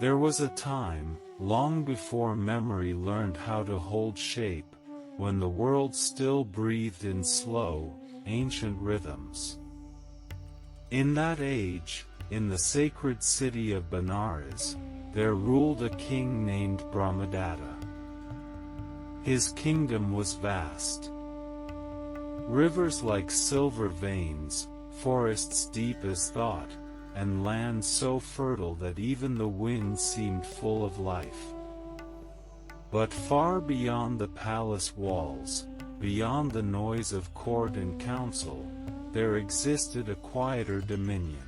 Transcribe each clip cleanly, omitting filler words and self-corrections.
There was a time, long before memory learned how to hold shape, when the world still breathed in slow, ancient rhythms. In that age, in the sacred city of Benares, there ruled a king named Brahmadatta. His kingdom was vast. Rivers like silver veins, forests deep as thought, and land so fertile that even the wind seemed full of life. But far beyond the palace walls, beyond the noise of court and council, there existed a quieter dominion.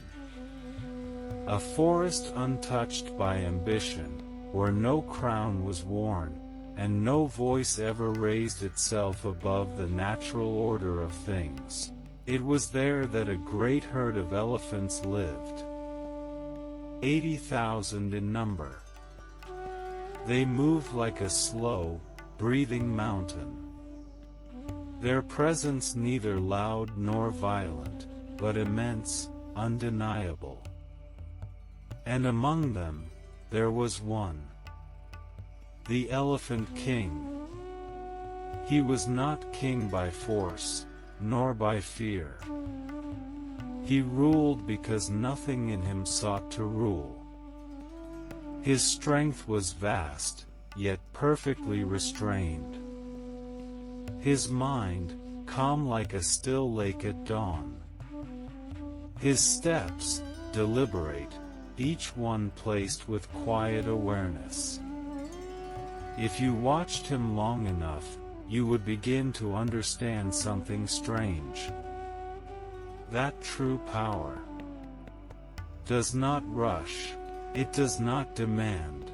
A forest untouched by ambition, where no crown was worn, and no voice ever raised itself above the natural order of things. It was there that a great herd of elephants lived. 80,000 in number. They moved like a slow, breathing mountain. Their presence neither loud nor violent, but immense, undeniable. And among them, there was one. The Elephant King. He was not king by force, nor by fear. He ruled because nothing in him sought to rule. His strength was vast, yet perfectly restrained. His mind, calm like a still lake at dawn. His steps, deliberate, each one placed with quiet awareness. If you watched him long enough, you would begin to understand something strange. That true power does not rush, it does not demand.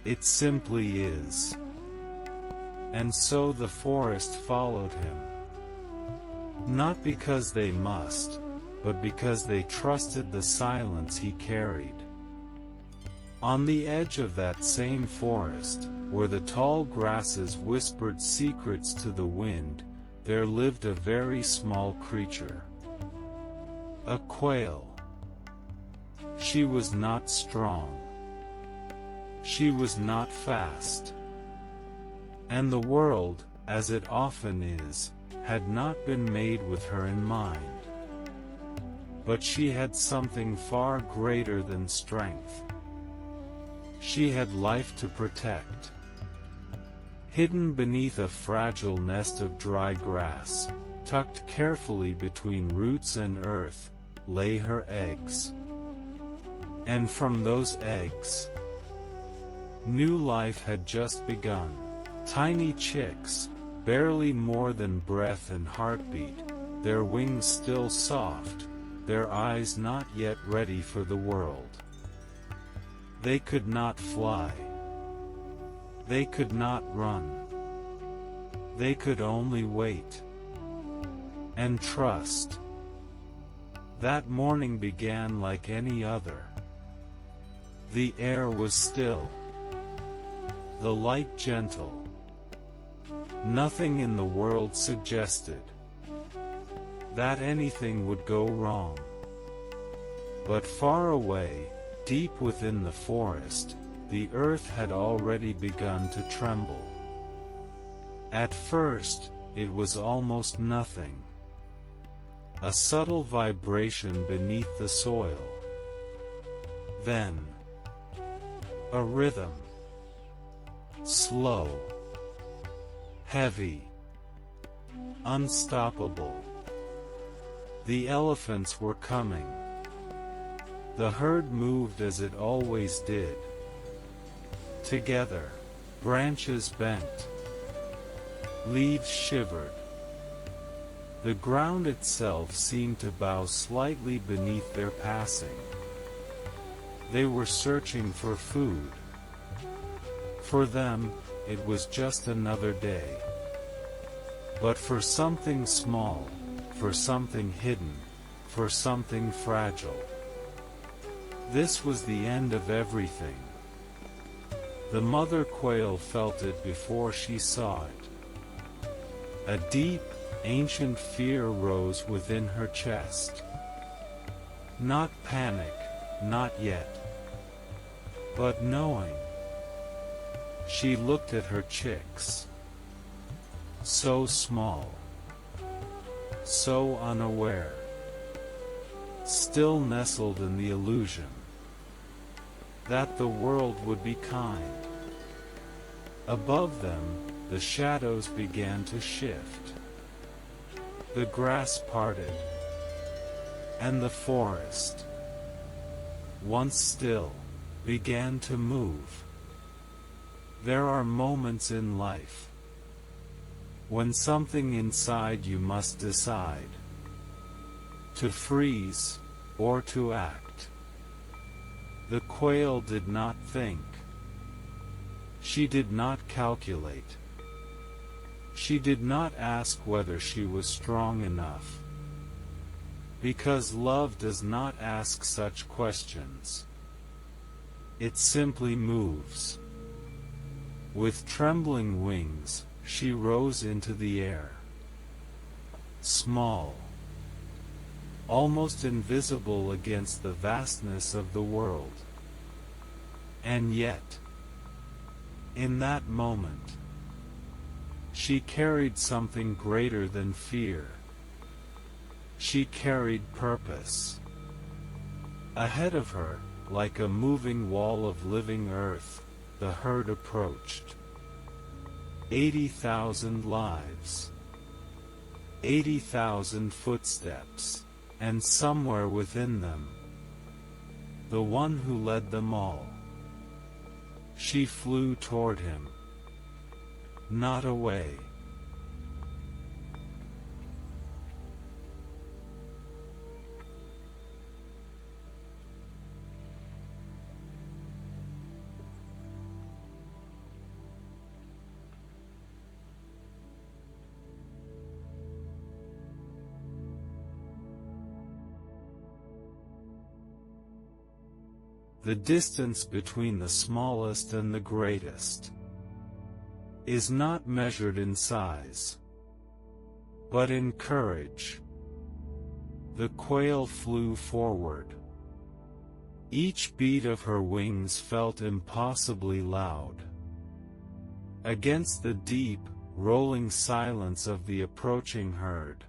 It simply is. And so the forest followed him. Not because they must, but because they trusted the silence he carried. On the edge of that same forest, where the tall grasses whispered secrets to the wind, there lived a very small creature. A quail. She was not strong. She was not fast. And the world, as it often is, had not been made with her in mind. But she had something far greater than strength. She had life to protect. Hidden beneath a fragile nest of dry grass, tucked carefully between roots and earth, lay her eggs. And from those eggs, new life had just begun. Tiny chicks, barely more than breath and heartbeat, their wings still soft, their eyes not yet ready for the world. They could not fly. They could not run. They could only wait. And trust. That morning began like any other. The air was still. The light gentle. Nothing in the world suggested that anything would go wrong. But far away, deep within the forest, the earth had already begun to tremble. At first, it was almost nothing. A subtle vibration beneath the soil. Then, a rhythm. Slow. Heavy. Unstoppable. The elephants were coming. The herd moved as it always did. Together, branches bent. Leaves shivered. The ground itself seemed to bow slightly beneath their passing. They were searching for food. For them, it was just another day. But for something small, for something hidden, for something fragile. This was the end of everything. The mother quail felt it before she saw it. A deep, ancient fear rose within her chest. Not panic, not yet. But knowing, she looked at her chicks. So small, so unaware, still nestled in the illusion that the world would be kind. Above them, the shadows began to shift. The grass parted, and the forest, once still, began to move. There are moments in life when something inside you must decide to freeze or to act. The quail did not think. She did not calculate. She did not ask whether she was strong enough. Because love does not ask such questions. It simply moves. With trembling wings, she rose into the air. Small, almost invisible against the vastness of the world. And yet, in that moment, she carried something greater than fear. She carried purpose. Ahead of her, like a moving wall of living earth, the herd approached. 80,000 lives. 80,000 footsteps. And somewhere within them, the one who led them all. She flew toward him, not away. The distance between the smallest and the greatest is not measured in size, but in courage. The quail flew forward. Each beat of her wings felt impossibly loud. Against the deep, rolling silence of the approaching herd.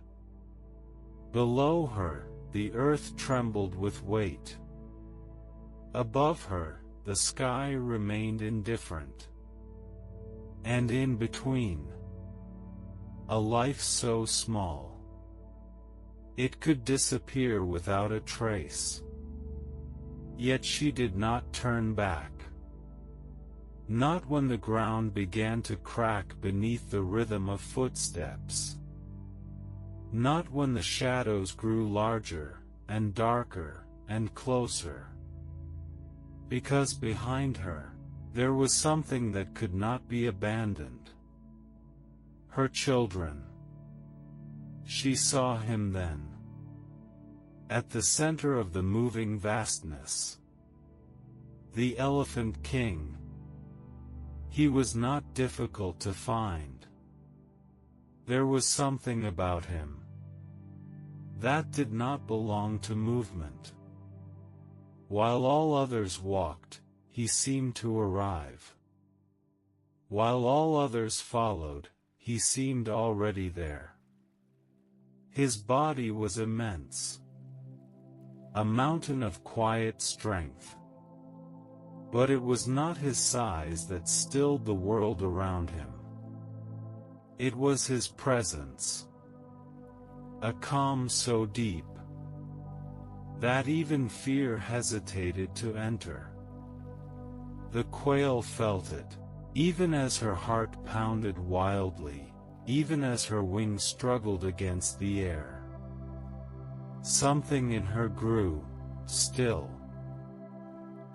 Below her, the earth trembled with weight. Above her, the sky remained indifferent. And in between, a life so small, it could disappear without a trace. Yet she did not turn back. Not when the ground began to crack beneath the rhythm of footsteps. Not when the shadows grew larger, and darker, and closer. Because behind her, there was something that could not be abandoned. Her children. She saw him then. At the center of the moving vastness. The Elephant King. He was not difficult to find. There was something about him that did not belong to movement. While all others walked, he seemed to arrive. While all others followed, he seemed already there. His body was immense. A mountain of quiet strength. But it was not his size that stilled the world around him. It was his presence. A calm so deep that even fear hesitated to enter. The quail felt it, even as her heart pounded wildly, even as her wings struggled against the air. Something in her grew, still.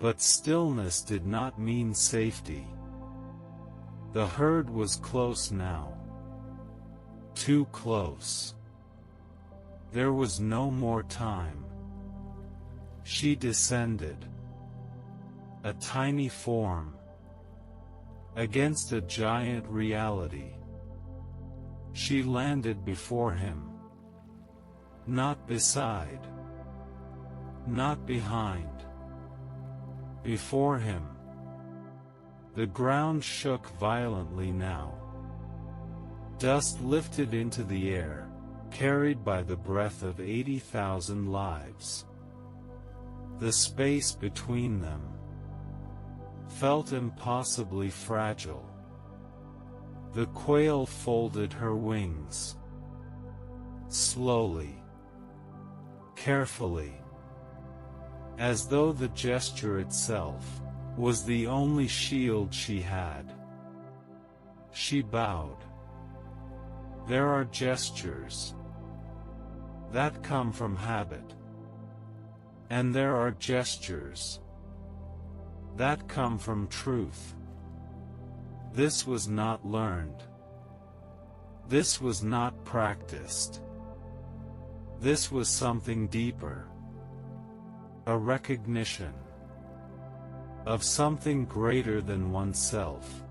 But stillness did not mean safety. The herd was close now. Too close. There was no more time. She descended. A tiny form. Against a giant reality. She landed before him. Not beside. Not behind. Before him, The ground shook violently now. Dust lifted into the air, carried by the breath of 80,000 lives. The space between them felt impossibly fragile. The quail folded her wings. Slowly, carefully, as though the gesture itself was the only shield she had. She bowed. There are gestures that come from habit, and there are gestures that come from truth. This was not learned. This was not practiced. This was something deeper. A recognition of something greater than oneself.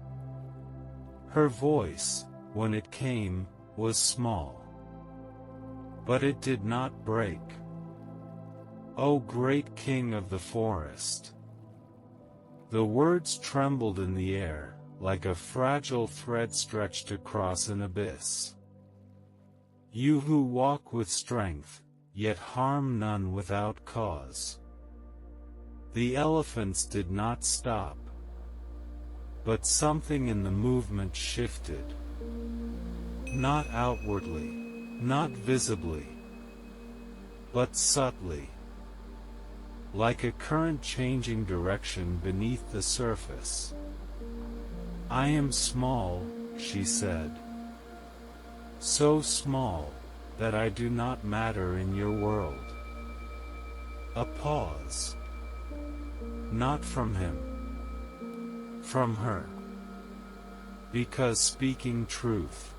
Her voice, when it came, was small. But it did not break. O great king of the forest. The words trembled in the air, like a fragile thread stretched across an abyss. You who walk with strength, yet harm none without cause. The elephants did not stop. But something in the movement shifted. Not outwardly, not visibly, but subtly. Like a current changing direction beneath the surface. I am small, she said. So small, that I do not matter in your world. A pause. Not from him. From her. Because speaking truth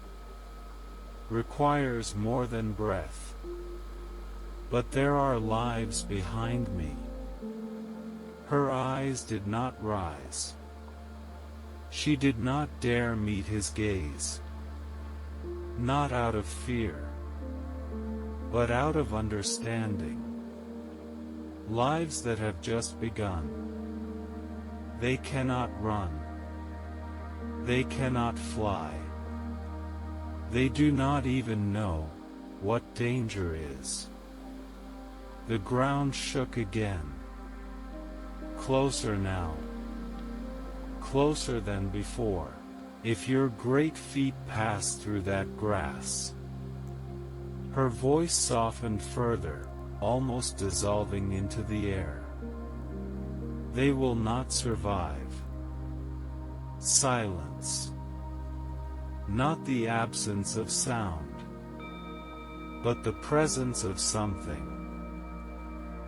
requires more than breath. But there are lives behind me. Her eyes did not rise. She did not dare meet his gaze. Not out of fear, but out of understanding. Lives that have just begun. They cannot run. They cannot fly. They do not even know what danger is. The ground shook again. Closer now. Closer than before. If your great feet pass through that grass. Her voice softened further, almost dissolving into the air. They will not survive. Silence. Not the absence of sound, but the presence of something,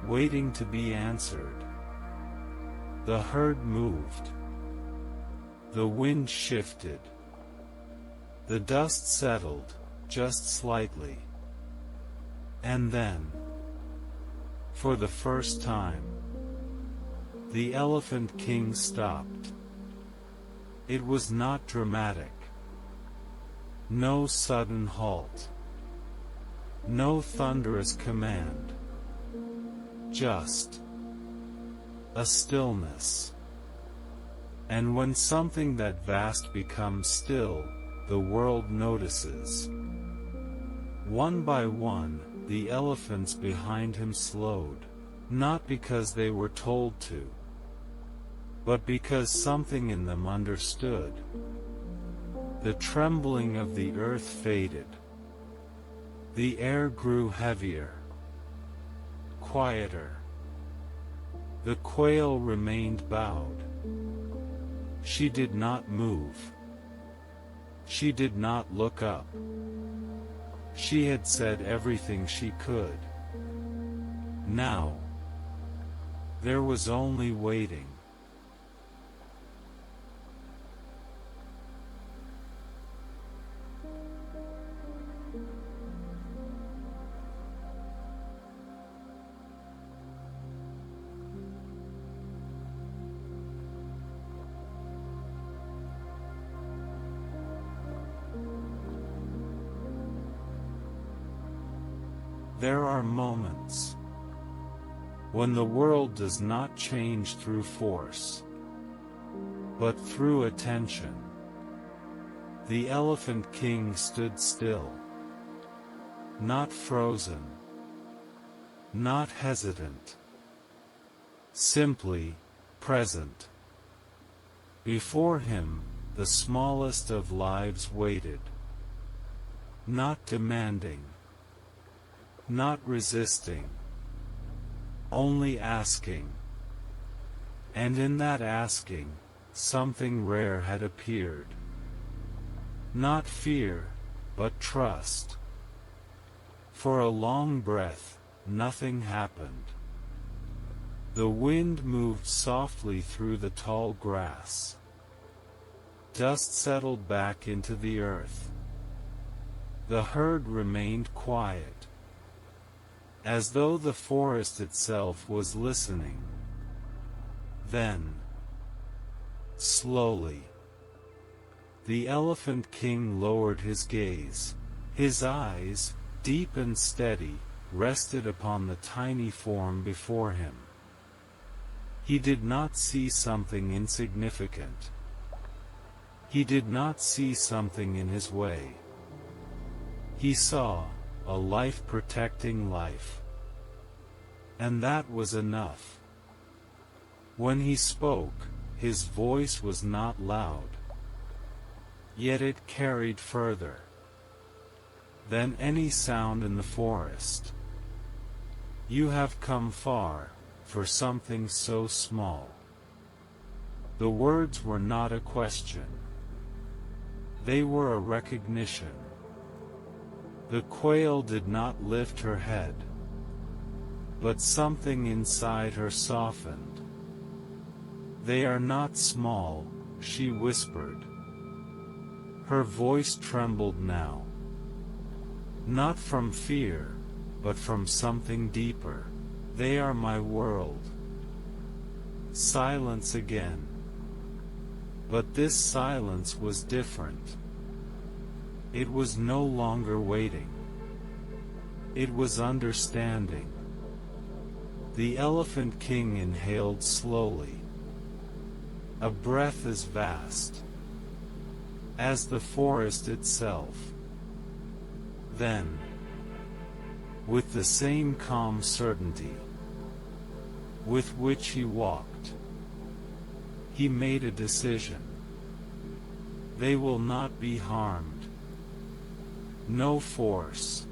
waiting to be answered. The herd moved. The wind shifted. The dust settled, just slightly. And then, for the first time, the Elephant King stopped. It was not dramatic. No sudden halt. No thunderous command. Just a stillness. And when something that vast becomes still, the world notices. One by one, the elephants behind him slowed, not because they were told to, but because something in them understood. The trembling of the earth faded. The air grew heavier, quieter. The quail remained bowed. She did not move. She did not look up. She had said everything she could. Now, there was only waiting. There are moments when the world does not change through force, but through attention. The Elephant King stood still. Not frozen. Not hesitant. Simply present. Before him, the smallest of lives waited. Not demanding. Not resisting. Only asking. And in that asking, something rare had appeared. Not fear, but trust. For a long breath, nothing happened. The wind moved softly through the tall grass. Dust settled back into the earth. The herd remained quiet, as though the forest itself was listening. Then, slowly, the Elephant King lowered his gaze. His eyes, deep and steady, rested upon the tiny form before him. He did not see something insignificant. He did not see something in his way. He saw a life protecting life. And that was enough. When he spoke, his voice was not loud. Yet it carried further than any sound in the forest. You have come far, for something so small. The words were not a question. They were a recognition. The quail did not lift her head, but something inside her softened. They are not small, she whispered. Her voice trembled now. Not from fear, but from something deeper. They are my world. Silence again. But this silence was different. It was no longer waiting. It was understanding. The Elephant King inhaled slowly. A breath as vast as the forest itself. Then, with the same calm certainty with which he walked, he made a decision. They will not be harmed. No force.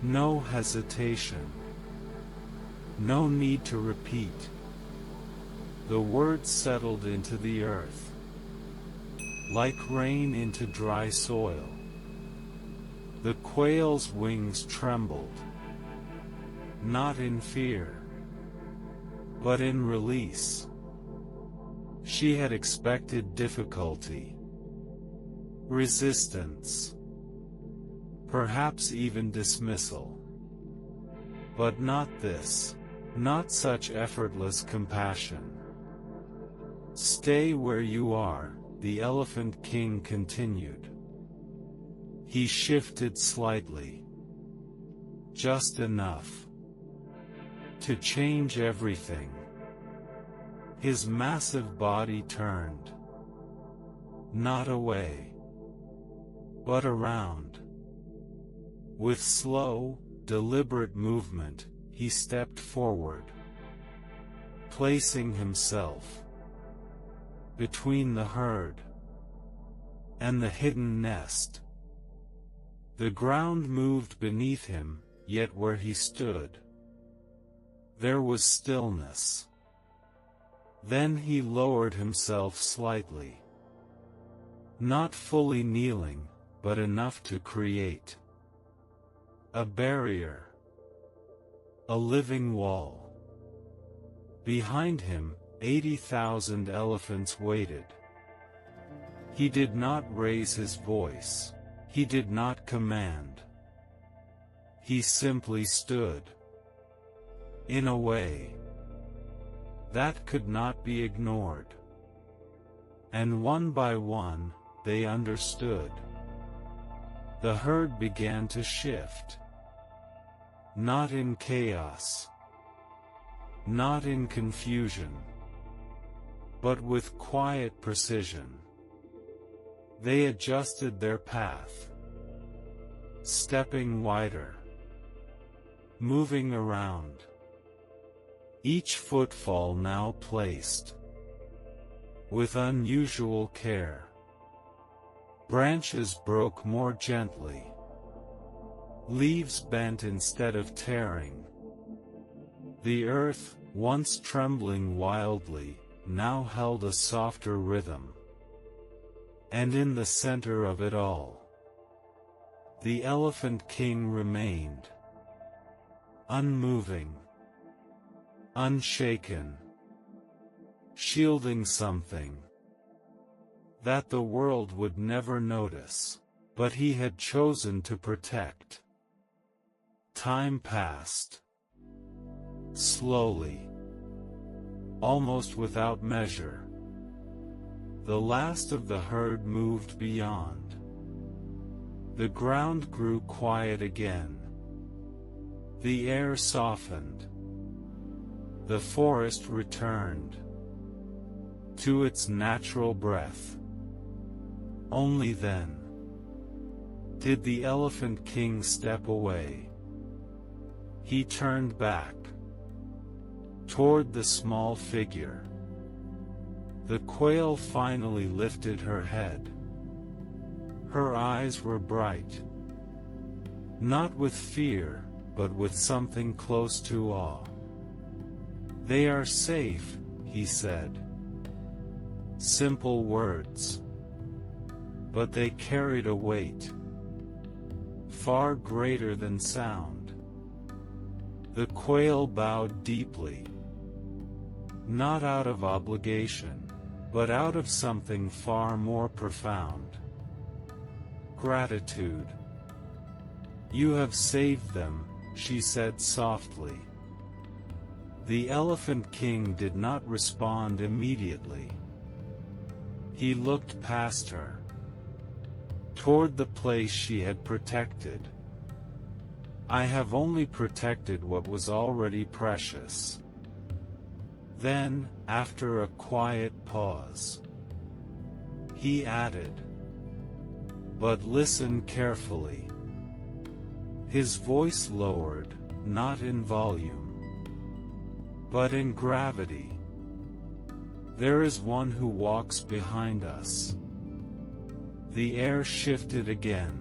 No hesitation. No need to repeat. The words settled into the earth, like rain into dry soil. The quail's wings trembled, not in fear, but in release. She had expected difficulty, resistance, perhaps even dismissal. But not this, not such effortless compassion. Stay where you are, the Elephant King continued. He shifted slightly, just enough to change everything. His massive body turned, not away, but around. With slow, deliberate movement, he stepped forward, placing himself between the herd and the hidden nest. The ground moved beneath him, yet where he stood, there was stillness. Then he lowered himself slightly, not fully kneeling, but enough to create a barrier, a living wall. Behind him, 80,000 elephants waited. He did not raise his voice. He did not command. He simply stood. In a way that could not be ignored. And one by one, they understood. The herd began to shift. Not in chaos, not in confusion, but with quiet precision. They adjusted their path, stepping wider, moving around, each footfall now placed with unusual care. Branches broke more gently, leaves bent instead of tearing. The earth, once trembling wildly, now held a softer rhythm. And in the center of it all, the Elephant King remained, unmoving, unshaken, shielding something that the world would never notice, but he had chosen to protect. Time passed. Slowly, almost without measure. The last of the herd moved beyond. The ground grew quiet again. The air softened. The forest returned to its natural breath. Only then did the Elephant King step away. He turned back toward the small figure. The quail finally lifted her head. Her eyes were bright, not with fear, but with something close to awe. "They are safe," he said. Simple words, but they carried a weight far greater than sound. The quail bowed deeply, not out of obligation, but out of something far more profound. Gratitude. "You have saved them," she said softly. The Elephant King did not respond immediately. He looked past her, toward the place she had protected. "I have only protected what was already precious." Then, after a quiet pause, he added, "But listen carefully." His voice lowered, not in volume, but in gravity. "There is one who walks behind us." The air shifted again.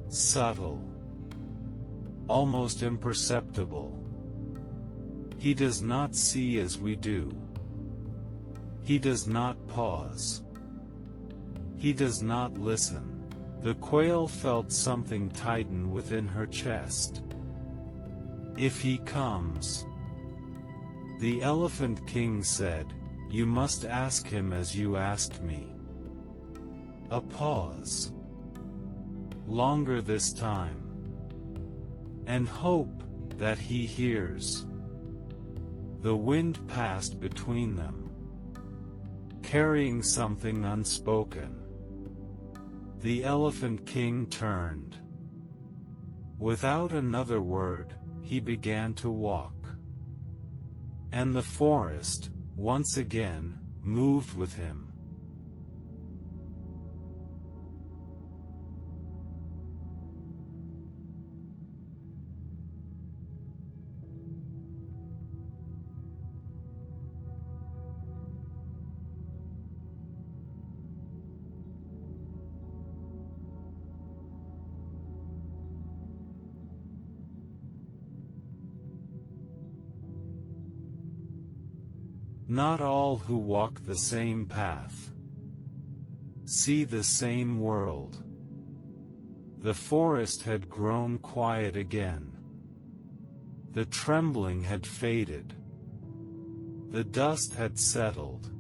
Subtle, almost imperceptible. He does not see as we do. He does not pause. He does not listen. The quail felt something tighten within her chest. "If he comes," the Elephant King said, "you must ask him as you asked me." A pause. Longer this time. "And hope that he hears." The wind passed between them, carrying something unspoken. The Elephant King turned. Without another word, he began to walk. And the forest, once again, moved with him. Not all who walk the same path see the same world. The forest had grown quiet again. The trembling had faded. The dust had settled.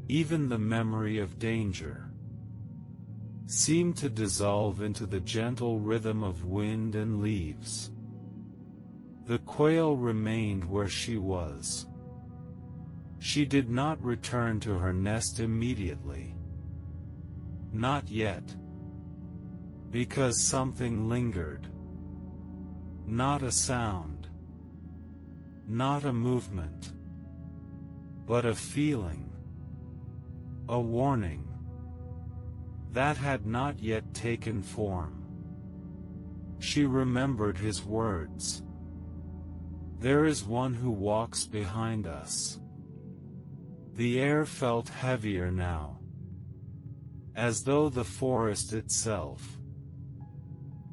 Even the memory of danger seemed to dissolve into the gentle rhythm of wind and leaves. The quail remained where she was. She did not return to her nest immediately. Not yet. Because something lingered. Not a sound. Not a movement. but a feeling, a warning, that had not yet taken form. She remembered his words. There is one who walks behind us. The air felt heavier now, as though the forest itself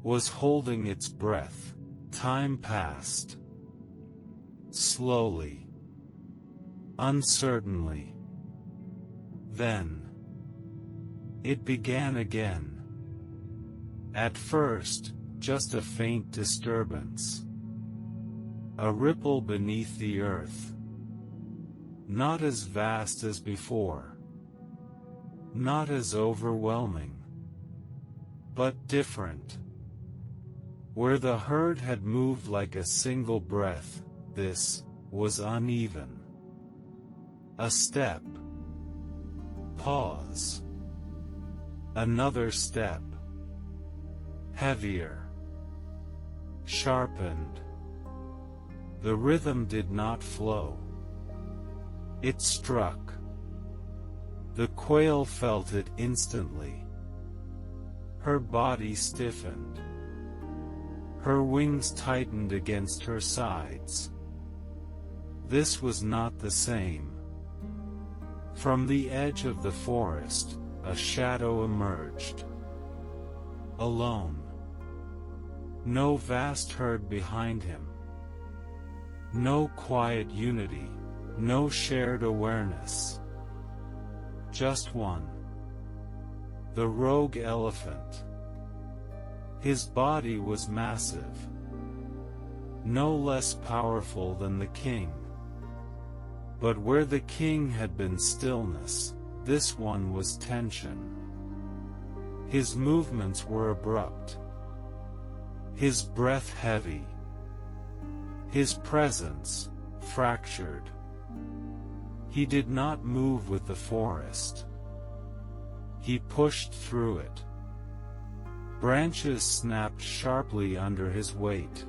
was holding its breath. Time passed. Slowly. Uncertainly. Then it began again. At first, just a faint disturbance. A ripple beneath the earth. Not as vast as before. Not as overwhelming. But different. Where the herd had moved like a single breath, this was uneven. A step. Pause. Another step. Heavier. Sharpened. The rhythm did not flow. It struck. The quail felt it instantly. Her body stiffened. Her wings tightened against her sides. This was not the same. From the edge of the forest, a shadow emerged. Alone. No vast herd behind him. No quiet unity, no shared awareness. Just one. The rogue elephant. His body was massive. No less powerful than the king. But where the king had been stillness, this one was tension. His movements were abrupt. His breath heavy. His presence fractured. He did not move with the forest. He pushed through it. Branches snapped sharply under his weight.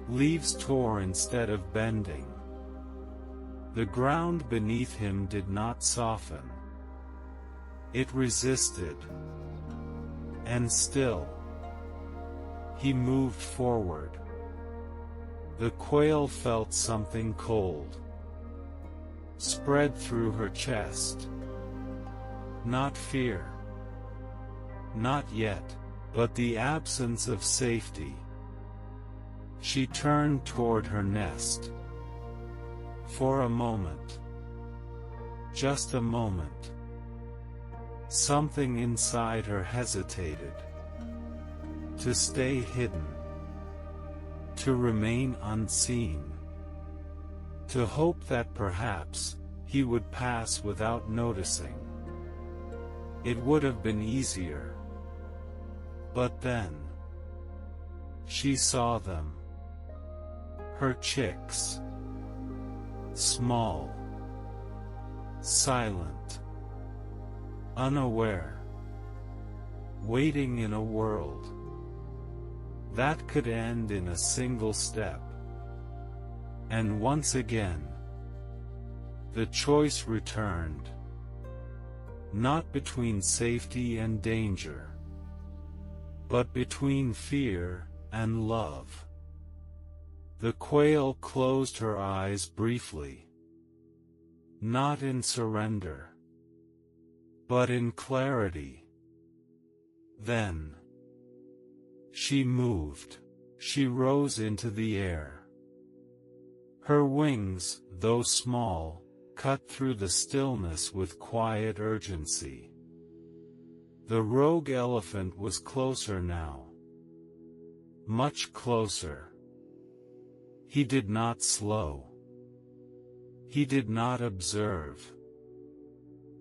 Leaves tore instead of bending. The ground beneath him did not soften. It resisted. And still, he moved forward. The quail felt something cold spread through her chest. Not fear. Not yet, but the absence of safety. She turned toward her nest. For a moment. Just a moment. Something inside her hesitated. To stay hidden. To remain unseen. To hope that perhaps he would pass without noticing. It would have been easier. But then she saw them. Her chicks. Small. Silent. Unaware. Waiting in a world that could end in a single step. And once again, the choice returned. Not between safety and danger, but between fear and love. The quail closed her eyes briefly. Not in surrender, but in clarity. Then she moved. She rose into the air. Her wings, though small, cut through the stillness with quiet urgency. The rogue elephant was closer now. Much closer. He did not slow. He did not observe.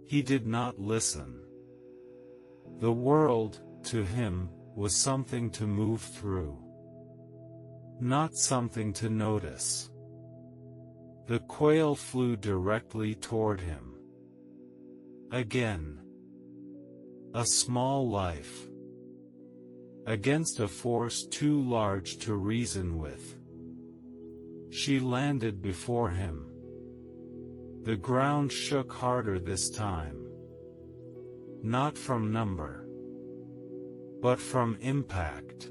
He did not listen. The world, to him, was something to move through. Not something to notice. The quail flew directly toward him. Again. A small life. Against a force too large to reason with. She landed before him. The ground shook harder this time. Not from number, but from impact.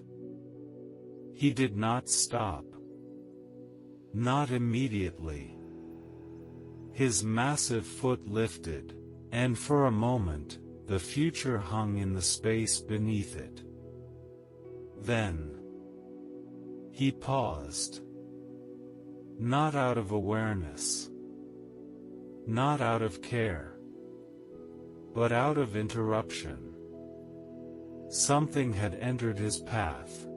He did not stop. Not immediately. His massive foot lifted, and for a moment, the future hung in the space beneath it. Then, he paused. Not out of awareness. Not out of care. But out of interruption. Something had entered his path.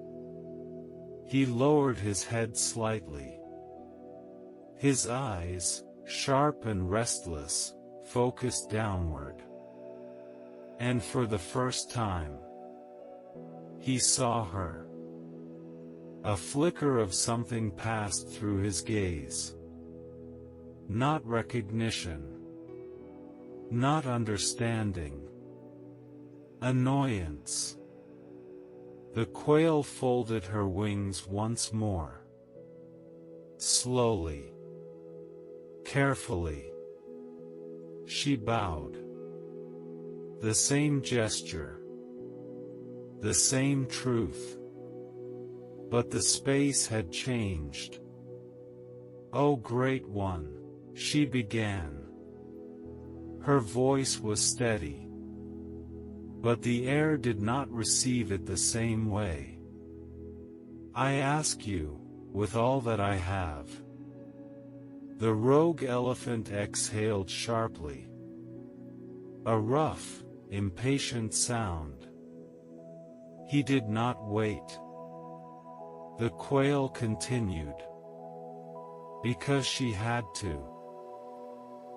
He lowered his head slightly. His eyes, sharp and restless, focused downward. And for the first time, he saw her. A flicker of something passed through his gaze. Not recognition. Not understanding. Annoyance. The quail folded her wings once more. Slowly. Carefully. She bowed. The same gesture. The same truth. But the space had changed. "O Great One," she began. Her voice was steady. But the air did not receive it the same way. "I ask you, with all that I have." The rogue elephant exhaled sharply. A rough, impatient sound. He did not wait. The quail continued. "Because she had to.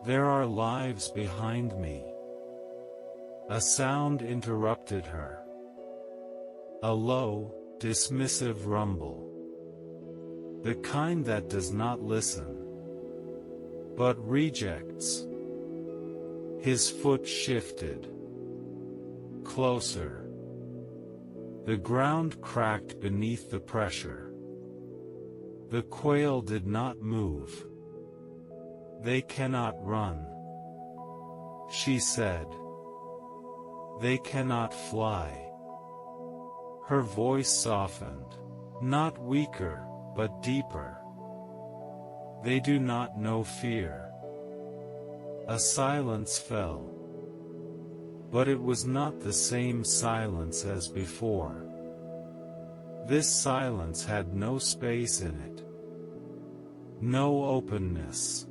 There are lives behind me." A sound interrupted her. A low, dismissive rumble. The kind that does not listen, but rejects. His foot shifted. Closer. The ground cracked beneath the pressure. The quail did not move. "They cannot run," she said. "They cannot fly." Her voice softened. Not weaker, but deeper. "They do not know fear." A silence fell. But it was not the same silence as before. This silence had no space in it. No openness.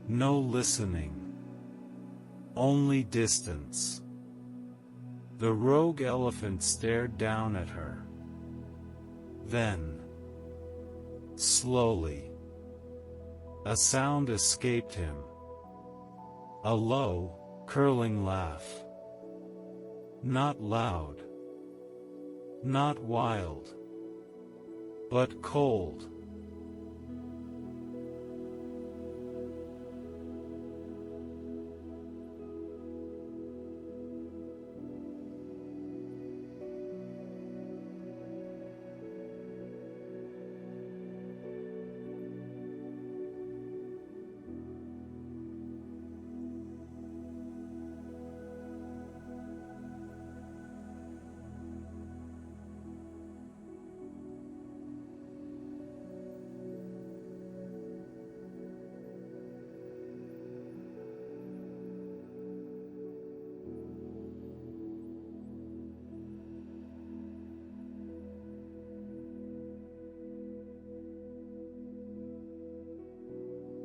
No listening. Only distance. The rogue elephant stared down at her. Then, slowly, a sound escaped him. A low, curling laugh. Not loud. Not wild. But cold.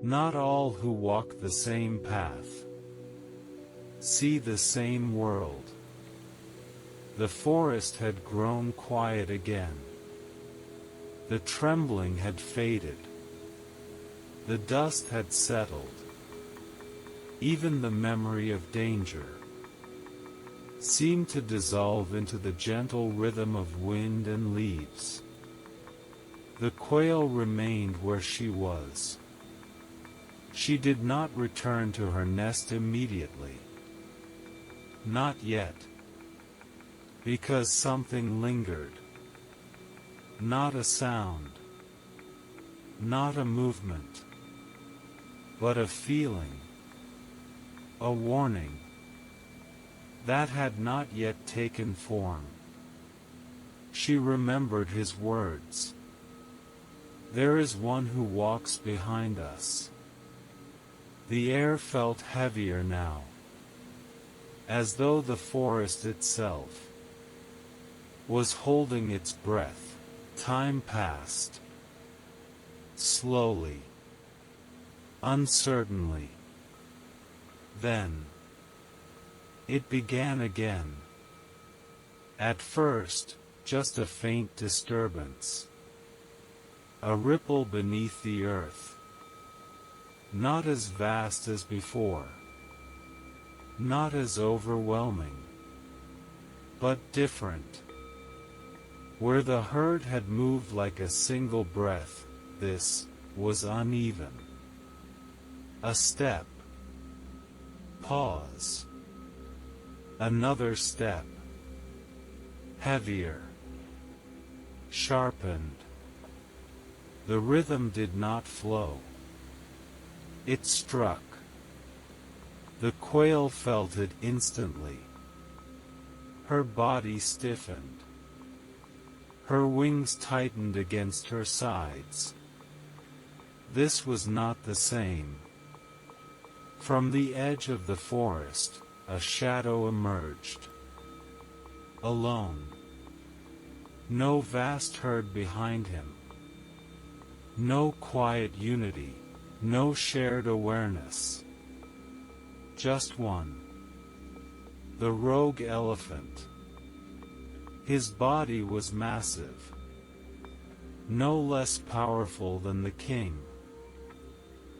Not all who walk the same path see the same world. The forest had grown quiet again. The trembling had faded. The dust had settled. Even the memory of danger seemed to dissolve into the gentle rhythm of wind and leaves. The quail remained where she was. She did not return to her nest immediately. Not yet. Because something lingered. Not a sound. Not a movement. but a feeling, a warning, that had not yet taken form. She remembered his words. There is one who walks behind us. The air felt heavier now, as though the forest itself was holding its breath. Time passed. Slowly. Uncertainly. Then it began again. At first, just a faint disturbance. A ripple beneath the earth. Not as vast as before. Not as overwhelming. But different. Where the herd had moved like a single breath, this was uneven. A step. Pause. Another step. Heavier. Sharpened. The rhythm did not flow. It struck. The quail felt it instantly. Her body stiffened. Her wings tightened against her sides. This was not the same. From the edge of the forest, a shadow emerged. Alone. No vast herd behind him. No quiet unity, no shared awareness. Just one. The rogue elephant. His body was massive. No less powerful than the king.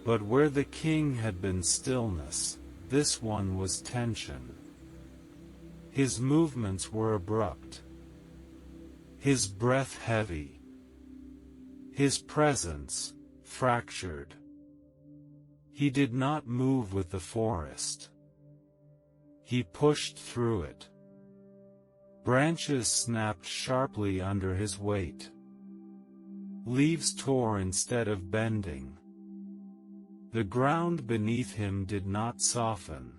But where the king had been stillness, this one was tension. His movements were abrupt. His breath heavy. His presence fractured. He did not move with the forest. He pushed through it. Branches snapped sharply under his weight. Leaves tore instead of bending. The ground beneath him did not soften.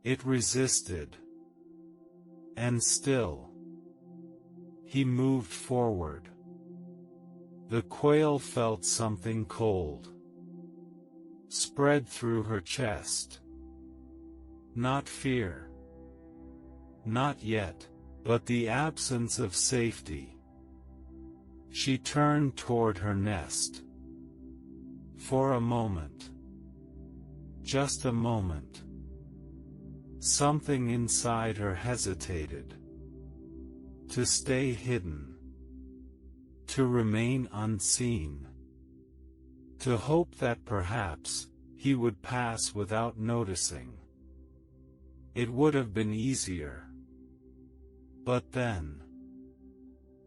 It resisted. And still, he moved forward. The quail felt something cold spread through her chest. Not fear. Not yet, but the absence of safety. She turned toward her nest. For a moment. Just a moment. Something inside her hesitated. To stay hidden. To remain unseen. To hope that perhaps he would pass without noticing. It would have been easier. But then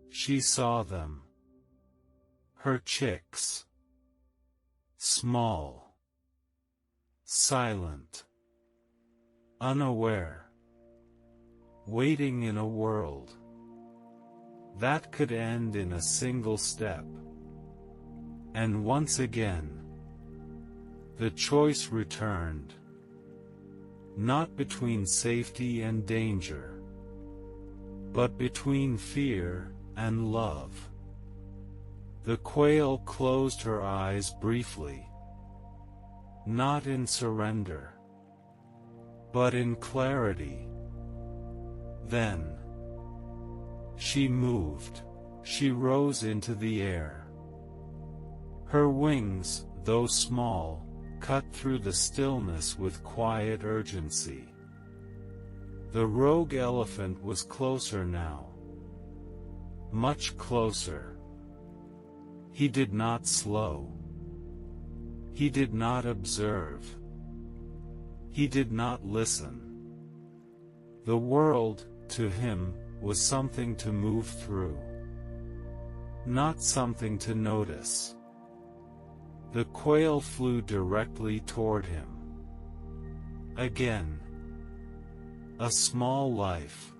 she saw them. Her chicks. Small. Silent. Unaware. Waiting in a world that could end in a single step. And once again, the choice returned. Not between safety and danger, but between fear and love. The quail closed her eyes briefly. Not in surrender, but in clarity. Then she moved. She rose into the air. Her wings, though small, cut through the stillness with quiet urgency. The rogue elephant was closer now. Much closer. He did not slow. He did not observe. He did not listen. The world, to him, was something to move through. Not something to notice. The quail flew directly toward him. Again. A small life.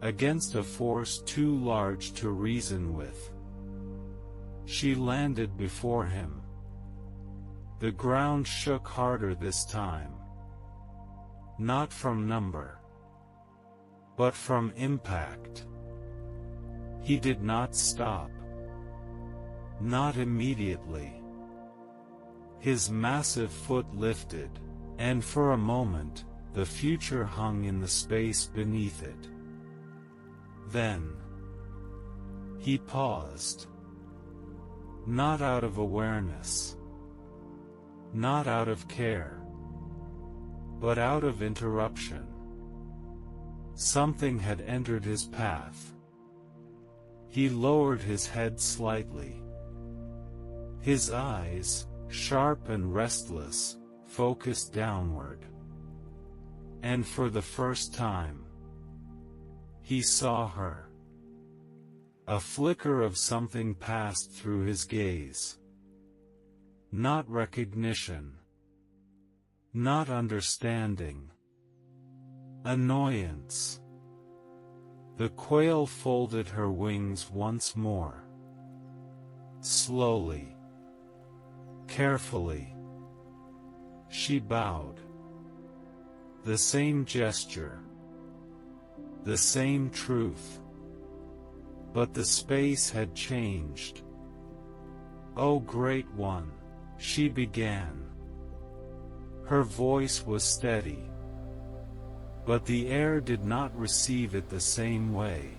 Against a force too large to reason with. She landed before him. The ground shook harder this time. Not from number, but from impact. He did not stop. Not immediately. His massive foot lifted, and for a moment, the future hung in the space beneath it. Then, he paused. Not out of awareness. Not out of care. But out of interruption. Something had entered his path. He lowered his head slightly. His eyes, sharp and restless, focused downward. And for the first time, he saw her. A flicker of something passed through his gaze. Not recognition. Not understanding. Annoyance. The quail folded her wings once more. Slowly. Carefully. She bowed. The same gesture. The same truth. But the space had changed. "O Great One," she began. Her voice was steady. But the air did not receive it the same way.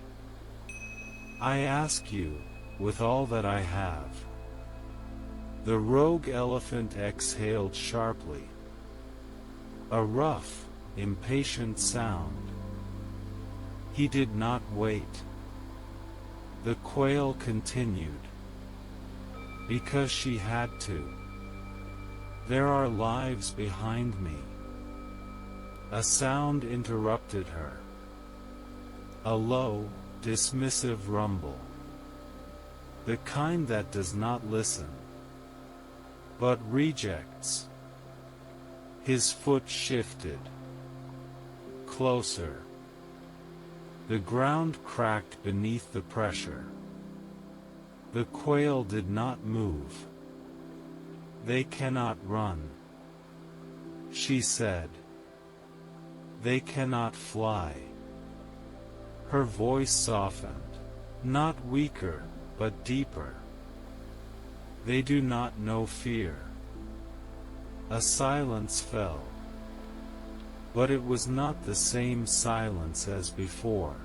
"I ask you, with all that I have." The rogue elephant exhaled sharply. A rough, impatient sound. He did not wait. The quail continued. "Because she had to. There are lives behind me." A sound interrupted her. A low, dismissive rumble. The kind that does not listen, but rejects. His foot shifted. Closer. The ground cracked beneath the pressure. The quail did not move. "They cannot run," she said. "They cannot fly." Her voice softened. Not weaker, but deeper. "They do not know fear." A silence fell. But it was not the same silence as before.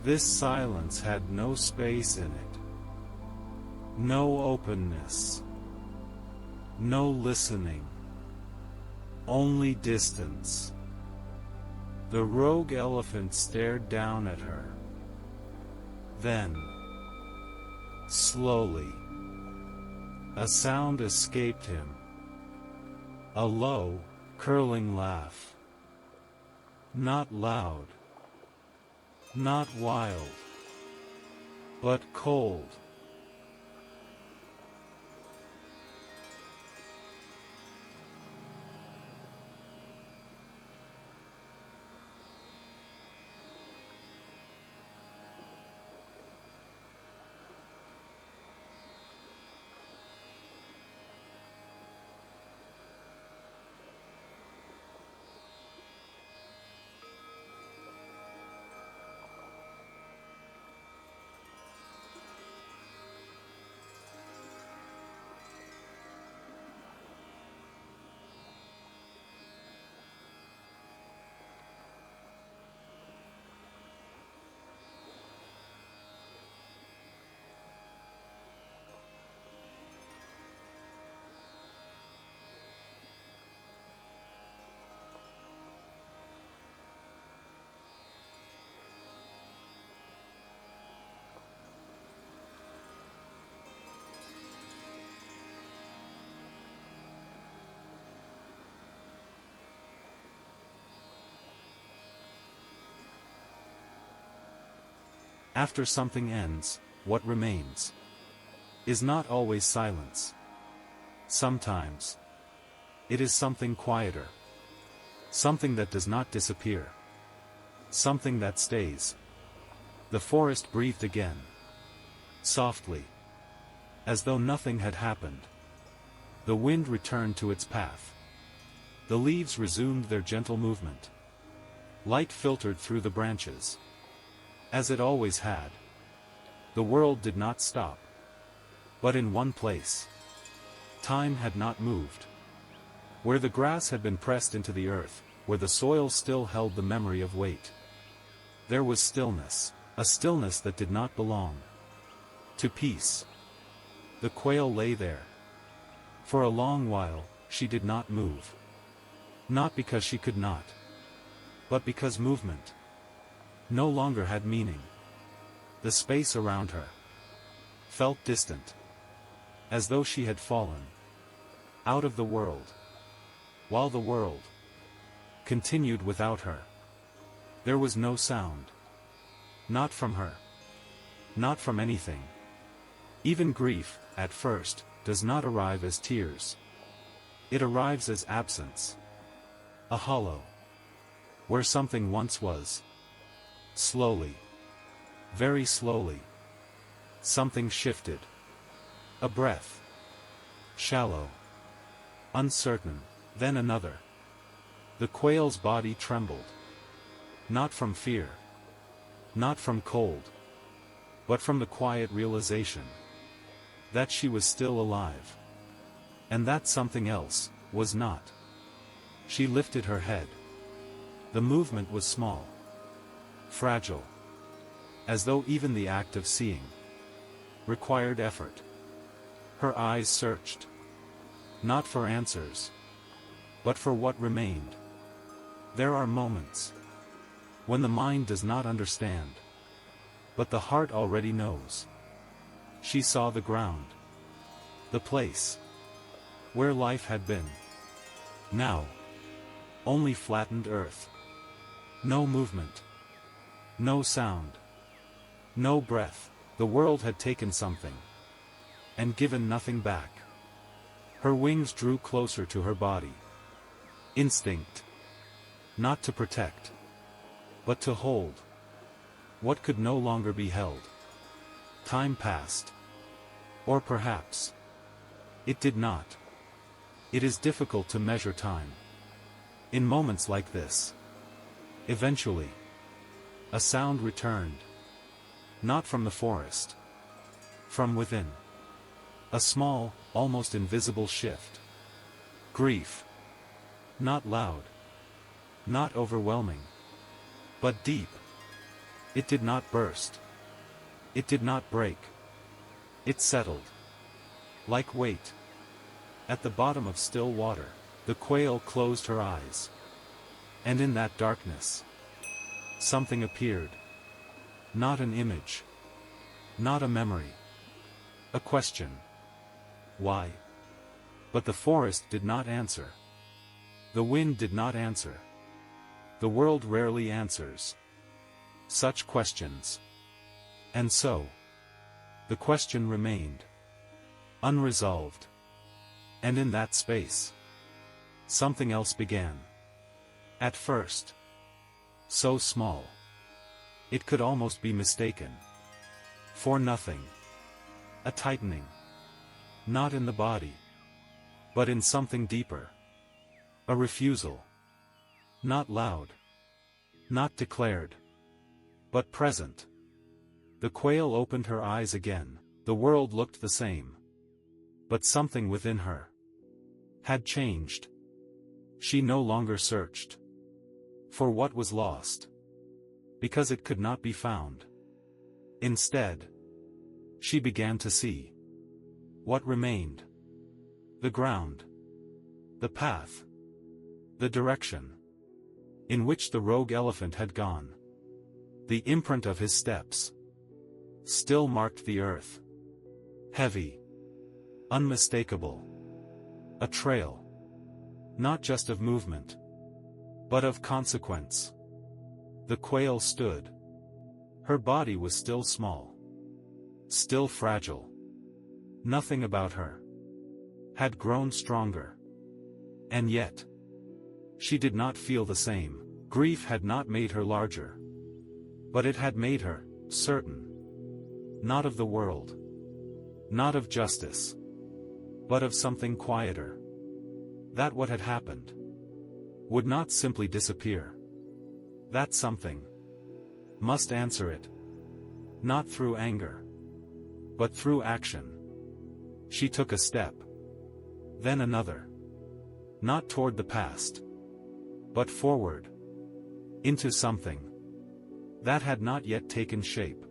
This silence had no space in it. No openness. No listening. Only distance. The rogue elephant stared down at her. Then, slowly, a sound escaped him. A low, curling laugh. Not loud. Not wild. But cold. After something ends, what remains is not always silence. Sometimes, it is something quieter. Something that does not disappear. Something that stays. The forest breathed again. Softly. As though nothing had happened. The wind returned to its path. The leaves resumed their gentle movement. Light filtered through the branches. As it always had. The world did not stop. But in one place. Time had not moved. Where the grass had been pressed into the earth, where the soil still held the memory of weight. There was stillness, a stillness that did not belong to peace. The quail lay there. For a long while, she did not move. Not because she could not, but because movement no longer had meaning. The space around her felt distant, as though she had fallen out of the world, while the world continued without her. There was no sound. Not from her. Not from anything. Even grief, at first, does not arrive as tears. It arrives as absence. A hollow. Where something once was. Slowly. Very slowly. Something shifted. A breath. Shallow. Uncertain. Then another. The quail's body trembled. Not from fear. Not from cold. But from the quiet realization that she was still alive. And that something else was not. She lifted her head. The movement was small. Fragile. As though even the act of seeing required effort. Her eyes searched. Not for answers. But for what remained. There are moments when the mind does not understand, but the heart already knows. She saw the ground. The place where life had been. Now, only flattened earth. No movement. No sound. No breath. The world had taken something and given nothing back. Her wings drew closer to her body. Instinct. Not to protect, but to hold what could no longer be held. Time passed. Or perhaps it did not. It is difficult to measure time in moments like this. Eventually, a sound returned. Not from the forest. From within. A small, almost invisible shift. Grief. Not loud. Not overwhelming. But deep. It did not burst. It did not break. It settled. Like weight. At the bottom of still water, the quail closed her eyes. And in that darkness, something appeared. Not an image. Not a memory. A question. Why? But the forest did not answer. The wind did not answer. The world rarely answers such questions. And so, the question remained unresolved. And in that space, something else began. At first, so small, it could almost be mistaken for nothing. A tightening. Not in the body, but in something deeper. A refusal. Not loud. Not declared. But present. The quail opened her eyes again. The world looked the same. But something within her had changed. She no longer searched for what was lost, because it could not be found. Instead, she began to see what remained. The ground. The path. The direction in which the rogue elephant had gone. The imprint of his steps still marked the earth. Heavy. Unmistakable. A trail. Not just of movement, but of consequence. The quail stood. Her body was still small. Still fragile. Nothing about her had grown stronger. And yet, she did not feel the same. Grief had not made her larger. But it had made her certain. Not of the world. Not of justice. but of something quieter. That what had happened would not simply disappear. That something must answer it, not through anger, but through action. She took a step, then another, not toward the past, but forward, into something that had not yet taken shape.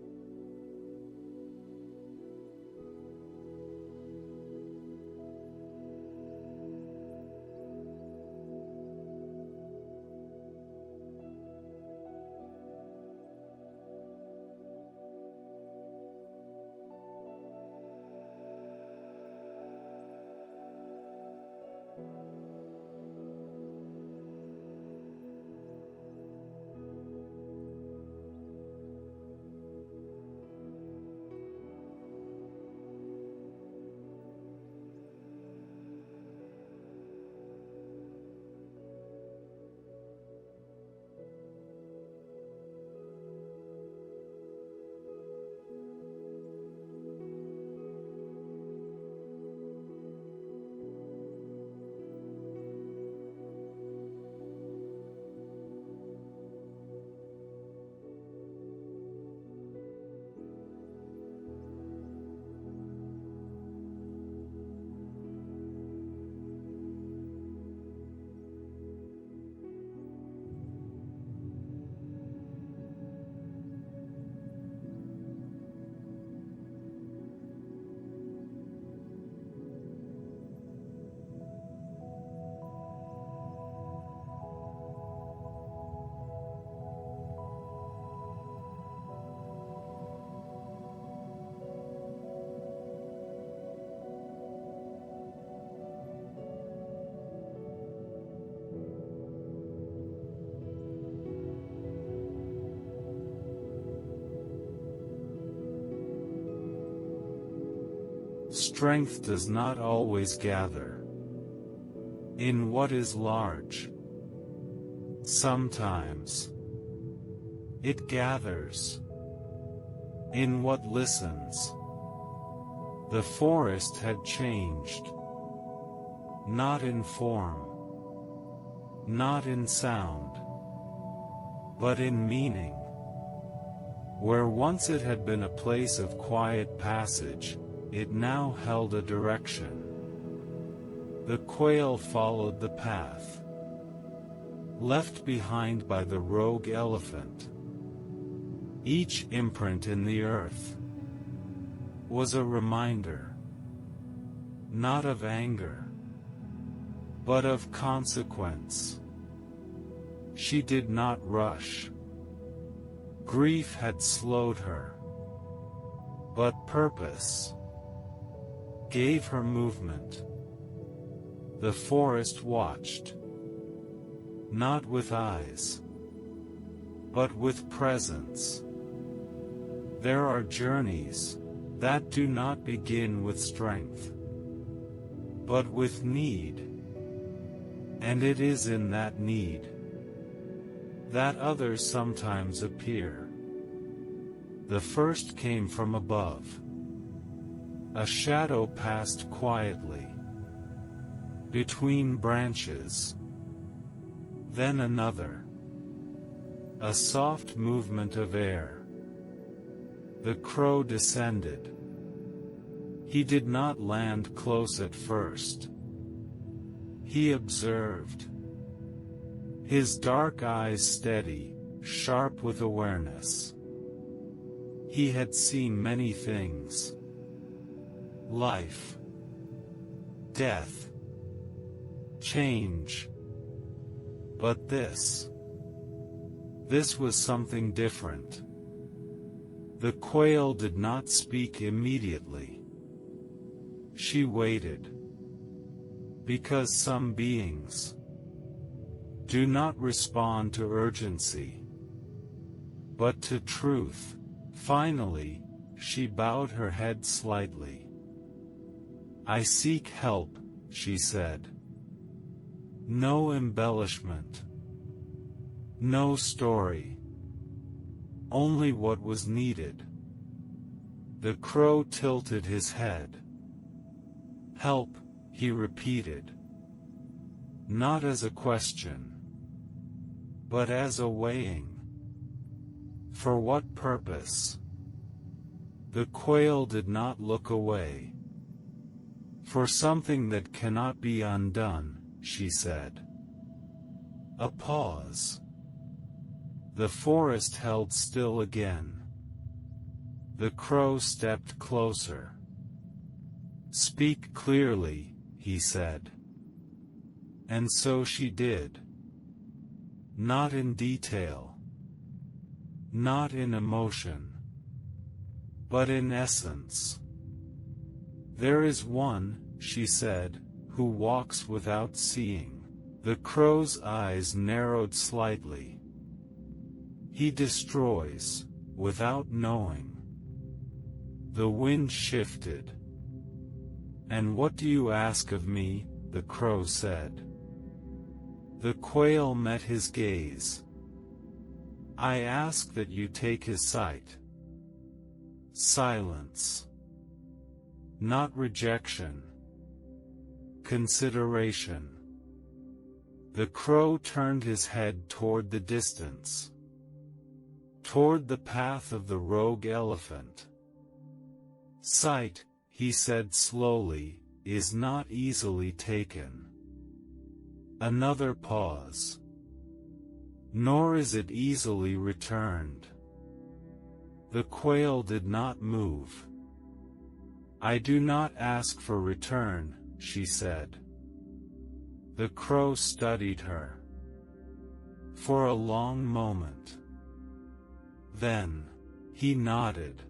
Strength does not always gather in what is large. Sometimes it gathers in what listens. The forest had changed, not in form, not in sound, but in meaning. Where once it had been a place of quiet passage, it now held a direction. The quail followed the path left behind by the rogue elephant. Each imprint in the earth was a reminder, not of anger, but of consequence. She did not rush. Grief had slowed her, but purpose gave her movement. The forest watched, not with eyes, but with presence. There are journeys that do not begin with strength, but with need, and it is in that need that others sometimes appear. The first came from above. A shadow passed quietly between branches. Then another. A soft movement of air. The crow descended. He did not land close at first. He observed. His dark eyes steady, sharp with awareness. He had seen many things. Life, death, change. But this was something different. The quail did not speak immediately. She waited. Because some beings do not respond to urgency, but to truth. Finally, she bowed her head slightly. "I seek help," she said. No embellishment. No story. Only what was needed. The crow tilted his head. "Help," he repeated. Not as a question, but as a weighing. For what purpose? The quail did not look away. For something that cannot be undone, she said. A pause. The forest held still again. The crow stepped closer. Speak clearly, he said. And so she did. Not in detail. Not in emotion. But in essence. There is one, she said, who walks without seeing. The crow's eyes narrowed slightly. He destroys, without knowing. The wind shifted. And what do you ask of me? The crow said. The quail met his gaze. I ask that you take his sight. Silence. Not rejection. Consideration. The crow turned his head toward the distance. Toward the path of the rogue elephant. Sight, he said slowly, is not easily taken. Another pause. Nor is it easily returned. The quail did not move. I do not ask for return, she said. The crow studied her. For a long moment. Then, he nodded.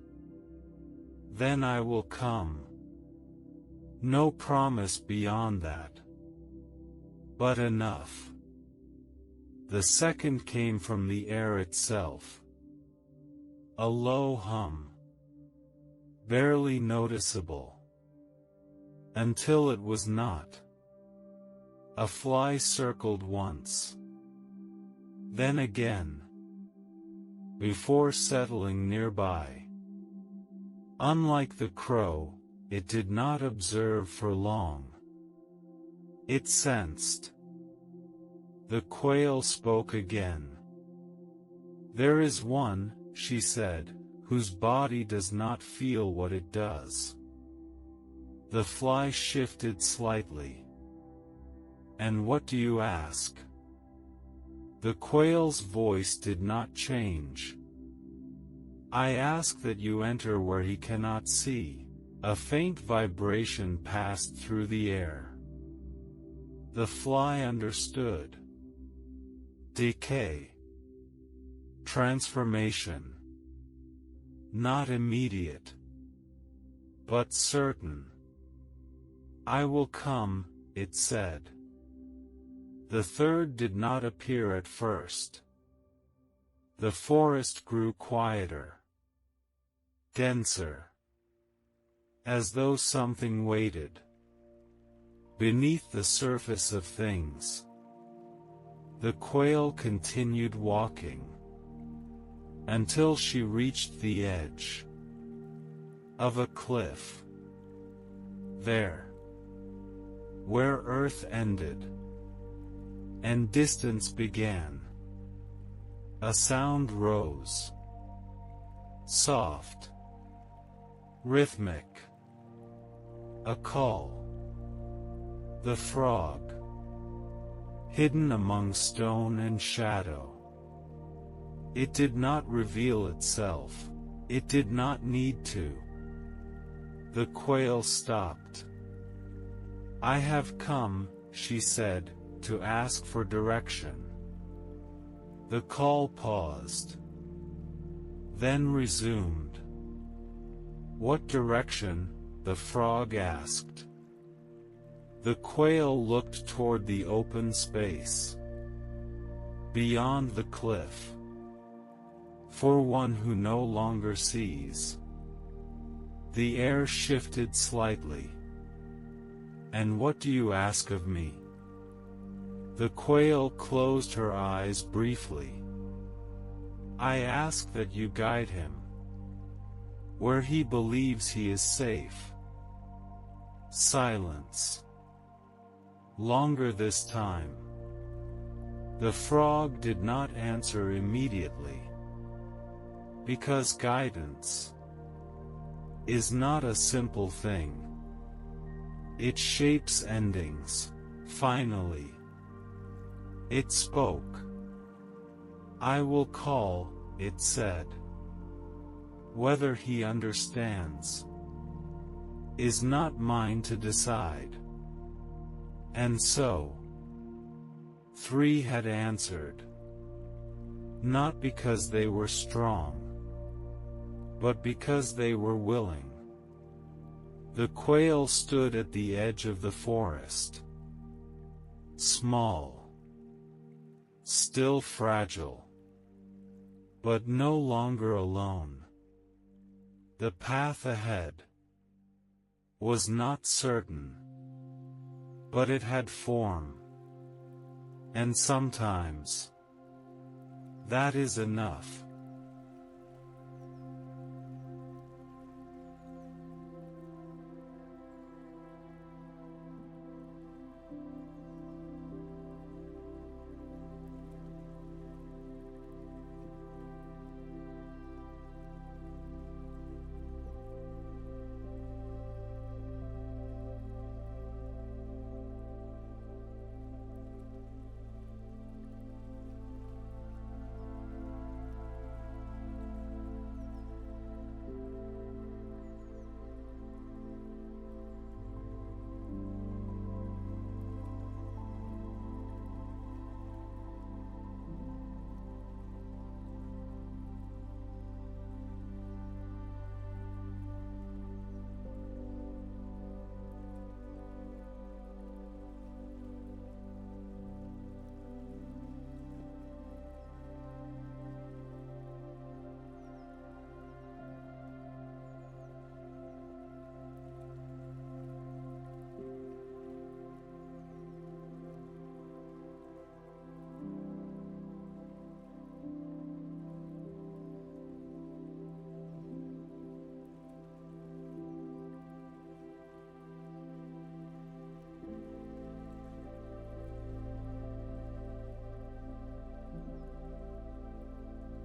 Then I will come. No promise beyond that. But enough. The second came from the air itself. A low hum. Barely noticeable. Until it was not. A fly circled once. Then again. Before settling nearby. Unlike the crow, it did not observe for long. It sensed. The quail spoke again. There is one, she said, whose body does not feel what it does. The fly shifted slightly. And what do you ask? The quail's voice did not change. I ask that you enter where he cannot see. A faint vibration passed through the air. The fly understood. Decay. Transformation. Not immediate. But certain. I will come, it said. The third did not appear at first. The forest grew quieter. Denser. As though something waited. Beneath the surface of things. The quail continued walking. Until she reached the edge. Of a cliff. There. Where earth ended. And distance began. A sound rose. Soft. Rhythmic. A call. The frog. Hidden among stone and shadow. It did not reveal itself. It did not need to. The quail stopped. I have come, she said, to ask for direction. The call paused. Then resumed. What direction? The frog asked. The quail looked toward the open space. Beyond the cliff. For one who no longer sees. The air shifted slightly. And what do you ask of me? The quail closed her eyes briefly. I ask that you guide him. Where he believes he is safe. Silence. longer this time. The frog did not answer immediately, because guidance is not a simple thing. It shapes endings. Finally, it spoke. "I will call," it said. "Whether he understands is not mine to decide." And so, 3 had answered, not because they were strong, but because they were willing. The quail stood at the edge of the forest, small, still fragile, but no longer alone. The path ahead was not certain, but it had form, and sometimes that is enough.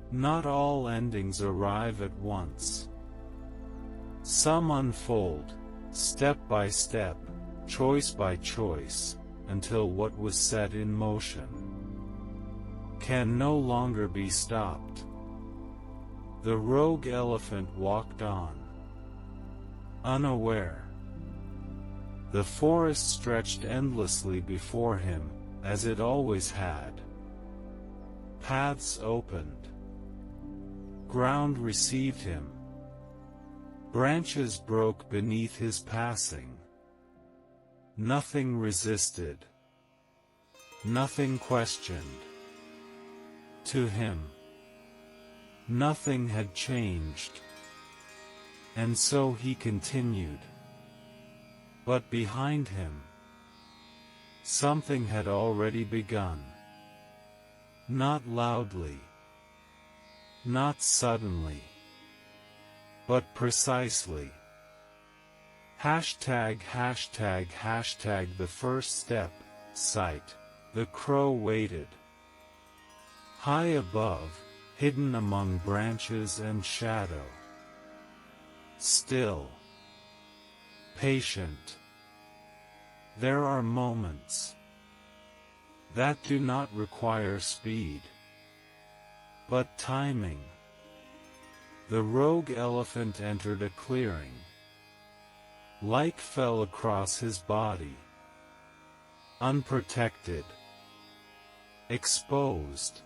Not all endings arrive at once. Some unfold, step by step, choice by choice, until what was set in motion can no longer be stopped. The rogue elephant walked on, unaware. The forest stretched endlessly before him, as it always had. Paths opened. Ground received him. Branches broke beneath his passing. Nothing resisted. Nothing questioned. To him, nothing had changed. And so he continued. But behind him, something had already begun. Not loudly, not suddenly, but precisely. Hashtag, hashtag, hashtag the first step, sight. The crow waited. High above, hidden among branches and shadow. Still. Patient. There are moments that do not require speed, but timing. The rogue elephant entered a clearing. Light fell across his body. Unprotected. Exposed.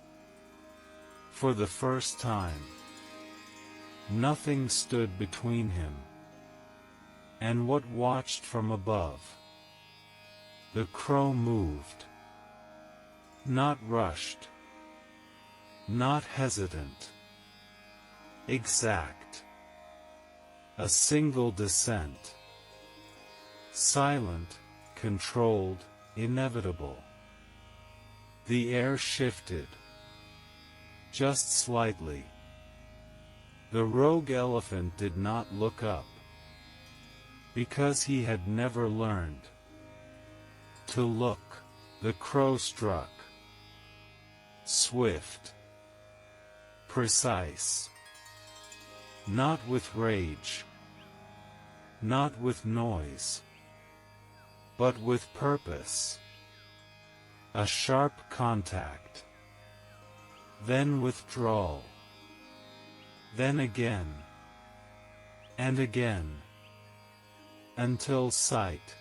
For the first time, nothing stood between him and what watched from above. The crow moved. Not rushed. Not hesitant. Exact. A single descent. Silent, controlled, inevitable. The air shifted. Just slightly. The rogue elephant did not look up, because he had never learned to look, the crow struck. Swift. Precise. Not with rage. Not with noise. But with purpose. A sharp contact. Then withdrawal. Then again. And again. Until sight,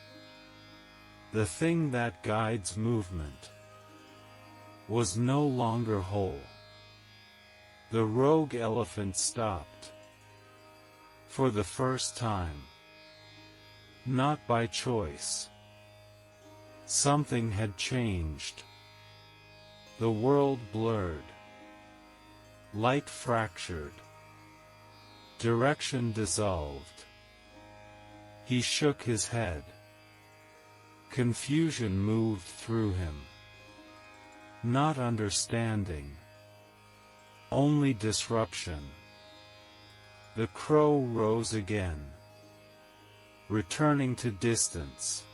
the thing that guides movement, was no longer whole. The rogue elephant stopped. For the first time. Not by choice. Something had changed. The world blurred. Light fractured. Direction dissolved. He shook his head. Confusion moved through him. Not understanding. Only disruption. The crow rose again. Returning to distance.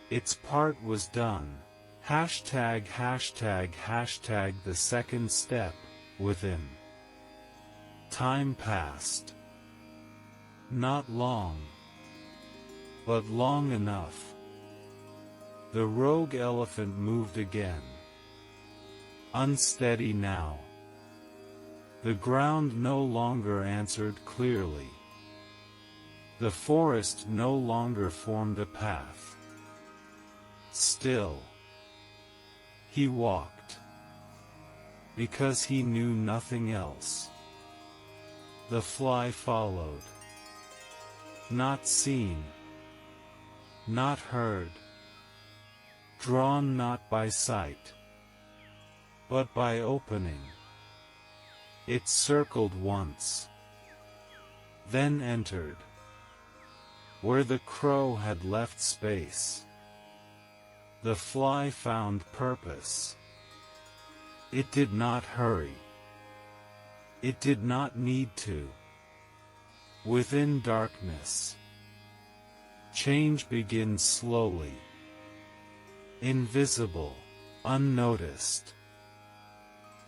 Its part was done. Hashtag the second step, within. Time passed. Not long. But long enough. The rogue elephant moved again. Unsteady now. The ground no longer answered clearly. The forest no longer formed a path. Still. He walked. Because he knew nothing else. The fly followed. Not seen. Not heard. Drawn not by sight. But by opening. It circled once. Then entered. Where the crow had left space. The fly found purpose. It did not hurry. It did not need to. Within darkness. Change begins slowly. Invisible, unnoticed.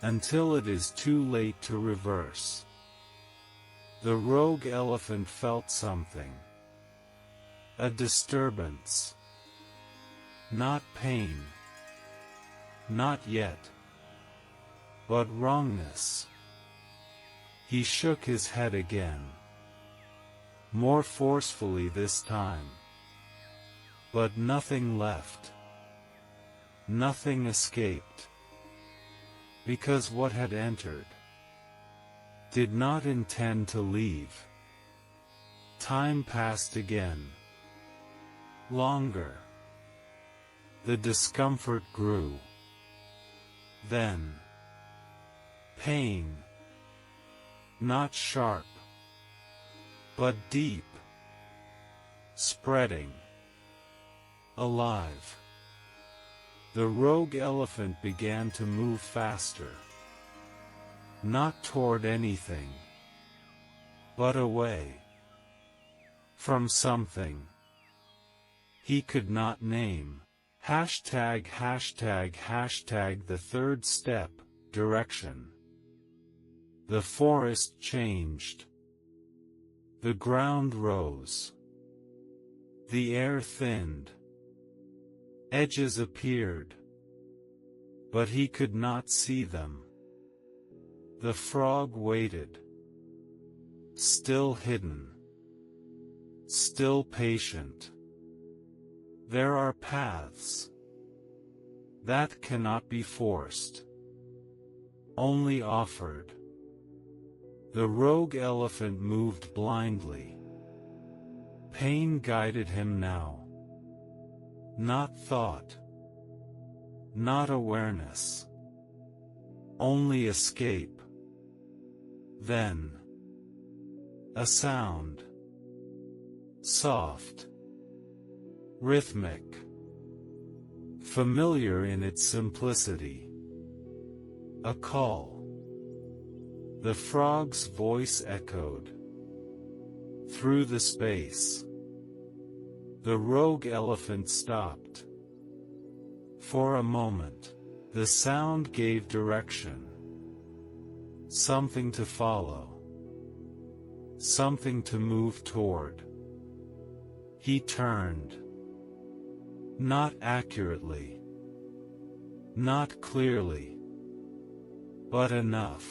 Until it is too late to reverse. The rogue elephant felt something. A disturbance. Not pain. Not yet. But wrongness. He shook his head again. More forcefully this time. But nothing left. Nothing escaped. Because what had entered did not intend to leave. Time passed again. Longer. The discomfort grew. Then. Pain. Not sharp. But deep. Spreading. Alive. The rogue elephant began to move faster. Not toward anything. But away. From something. He could not name. Hashtag the third step, direction. The forest changed. The ground rose. The air thinned. Edges appeared. But he could not see them. The frog waited. Still hidden. Still patient. There are paths that cannot be forced. Only offered. The rogue elephant moved blindly. Pain guided him now. Not thought. Not awareness. Only escape. Then. A sound. Soft. Rhythmic. Familiar in its simplicity. A call. The frog's voice echoed. Through the space. The rogue elephant stopped. For a moment, the sound gave direction. Something to follow. Something to move toward. He turned. Not accurately. Not clearly. But enough.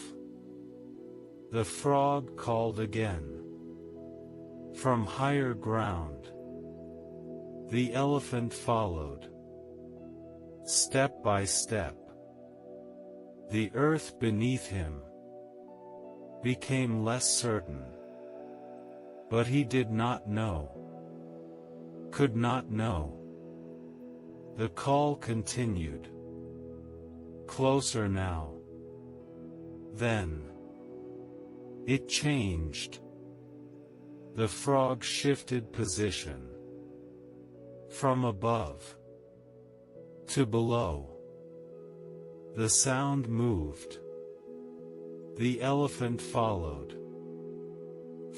The frog called again. From higher ground. The elephant followed. Step by step. The earth beneath him became less certain. But he did not know. Could not know. The call continued. Closer now. Then it changed. The frog shifted position. From above to below. The sound moved. The elephant followed.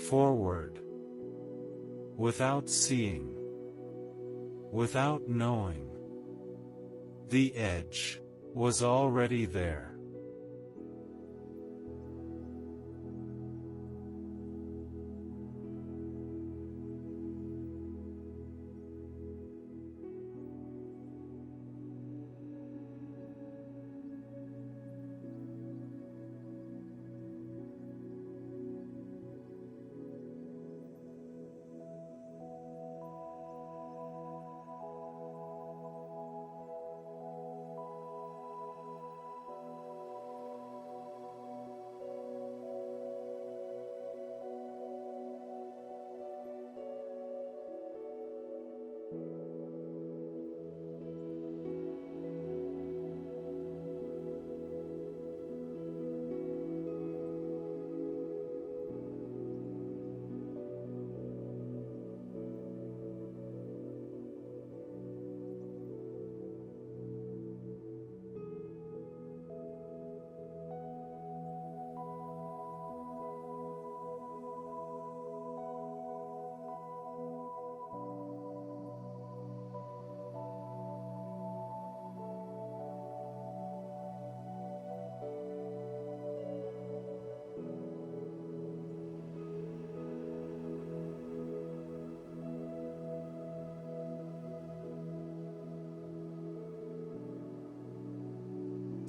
Forward. Without seeing. Without knowing. The edge was already there.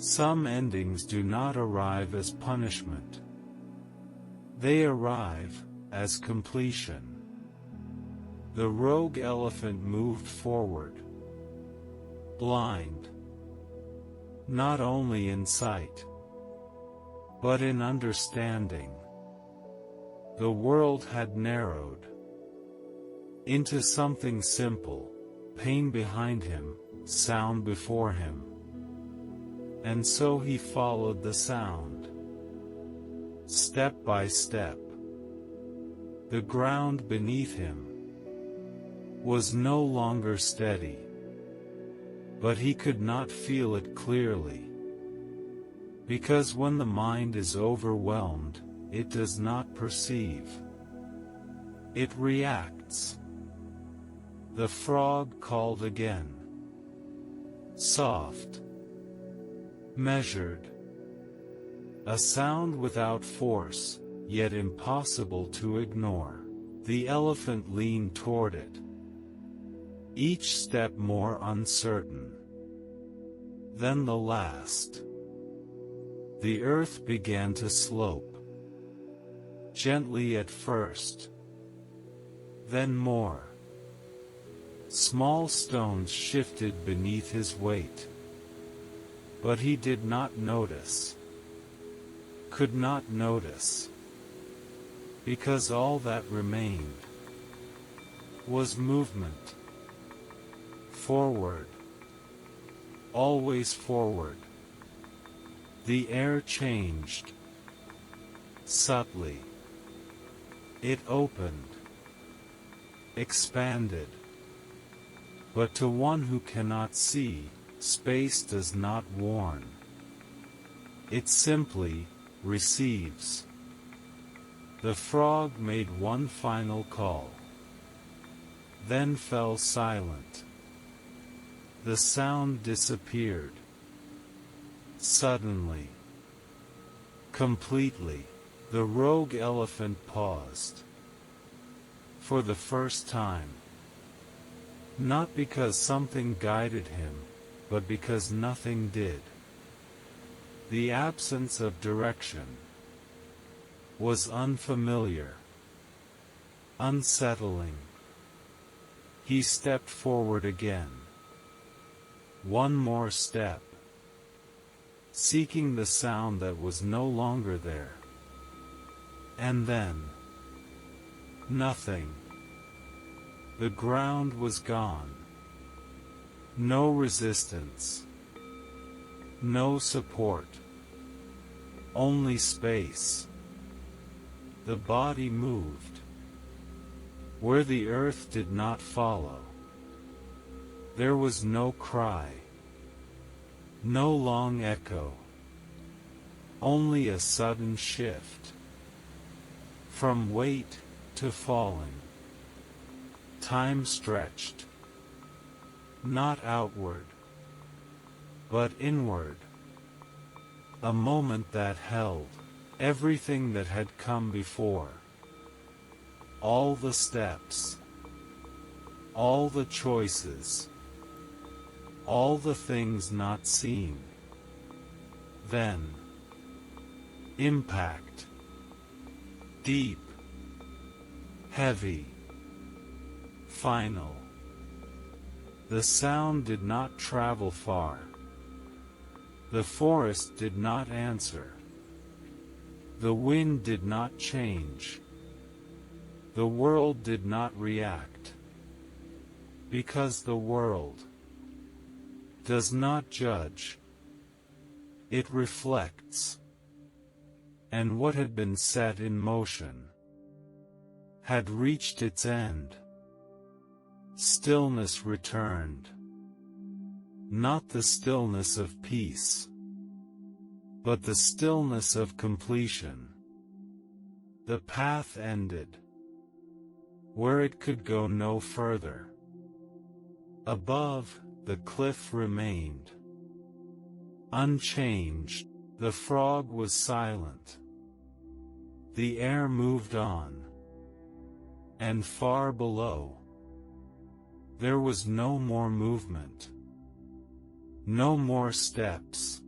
Some endings do not arrive as punishment. They arrive as completion. The rogue elephant moved forward, blind, not only in sight, but in understanding. The world had narrowed into something simple, pain behind him, sound before him. And so he followed the sound. Step by step. The ground beneath him was no longer steady. But he could not feel it clearly. Because when the mind is overwhelmed, it does not perceive. It reacts. The frog called again. Soft. Measured. A sound without force, yet impossible to ignore. The elephant leaned toward it. Each step more uncertain. Then the last. The earth began to slope. Gently at first. Then more. Small stones shifted beneath his weight. But he did not notice. Could not notice. Because all that remained was movement. Forward. Always forward. The air changed. Subtly. It opened. Expanded. But to one who cannot see, space does not warn. It simply receives. The frog made one final call. Then fell silent. The sound disappeared. Suddenly. Completely. The rogue elephant paused. For the first time. Not because something guided him, but because nothing did. The absence of direction was unfamiliar, unsettling. He stepped forward again. One more step. Seeking the sound that was no longer there. And then, nothing. The ground was gone. No resistance. No support. Only space. The body moved. Where the earth did not follow. There was no cry. No long echo. Only a sudden shift. From weight to falling. Time stretched. Not outward, but inward. A moment that held everything that had come before. All the steps. All the choices. All the things not seen. Then. Impact. Deep. Heavy. Final. The sound did not travel far. The forest did not answer. The wind did not change. The world did not react. Because the world does not judge. It reflects. And what had been set in motion had reached its end. Stillness returned. Not the stillness of peace, but the stillness of completion. The path ended, where it could go no further. Above, the cliff remained. Unchanged, the frog was silent. The air moved on. And far below, there was no more movement. No more steps.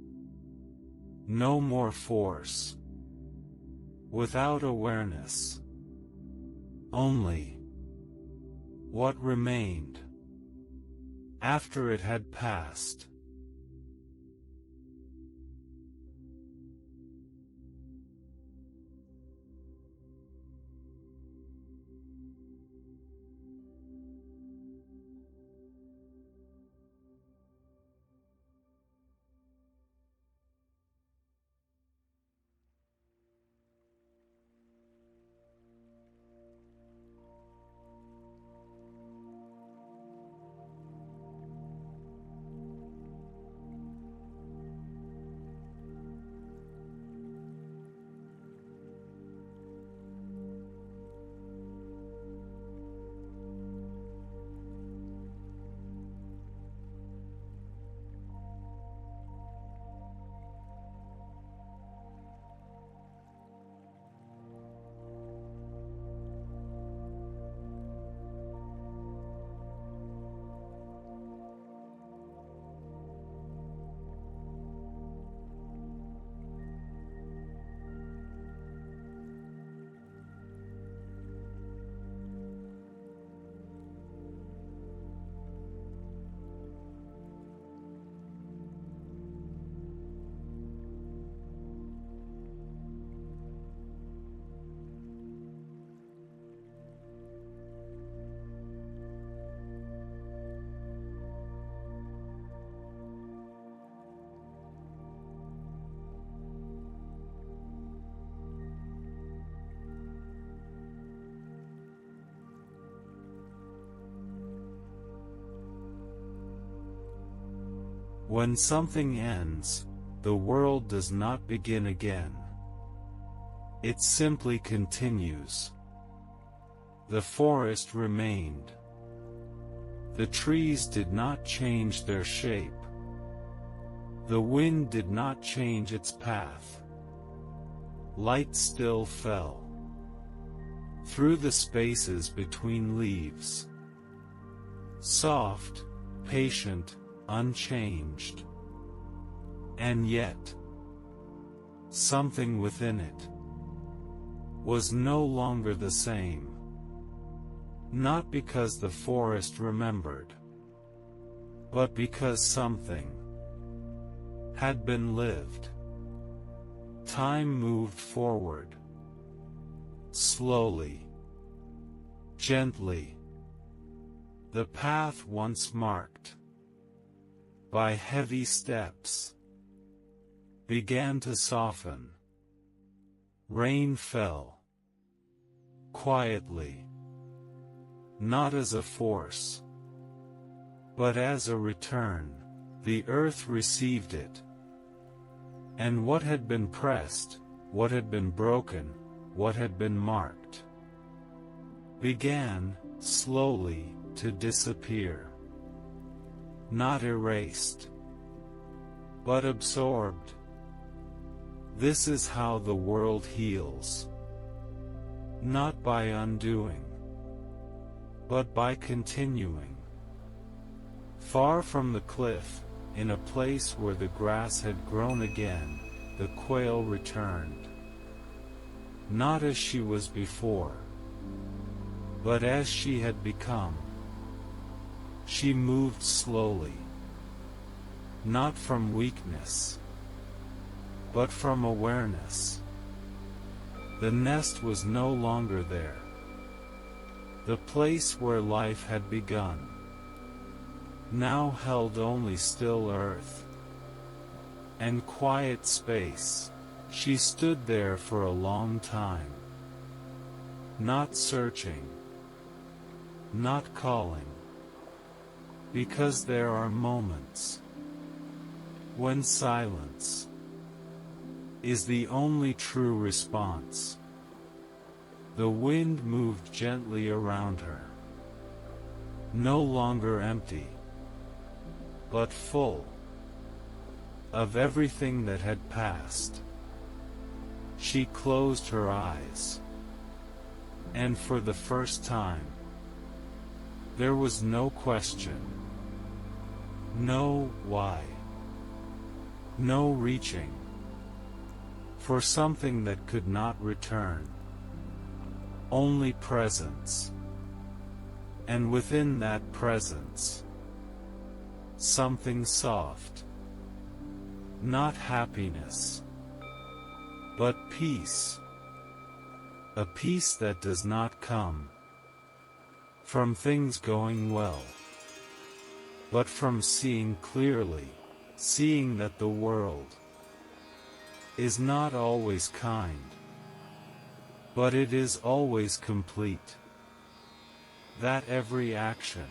No more force. Without awareness. Only what remained after it had passed. When something ends, the world does not begin again. It simply continues. The forest remained. The trees did not change their shape. The wind did not change its path. Light still fell through the spaces between leaves. Soft, patient, unchanged. And yet, something within it was no longer the same. Not because the forest remembered, but because something had been lived. Time moved forward. Slowly. Gently. The path once marked by heavy steps began to soften. Rain fell. Quietly. Not as a force, but as a return. The earth received it. And what had been pressed, what had been broken, what had been marked, began, slowly, to disappear. Not erased, but absorbed. This is how the world heals. Not by undoing, but by continuing. Far from the cliff, in a place where the grass had grown again, the quail returned. Not as she was before, but as she had become. She moved slowly, not from weakness, but from awareness. The nest was no longer there. The place where life had begun now held only still earth and quiet space. She stood there for a long time, not searching, not calling, because there are moments when silence is the only true response. The wind moved gently around her, no longer empty, but full of everything that had passed. She closed her eyes, and for the first time, there was no question, no why, no reaching for something that could not return. Only presence. And within that presence, something soft. Not happiness, but peace. A peace that does not come from things going well, but from seeing clearly, seeing that the world is not always kind, but it is always complete. That every action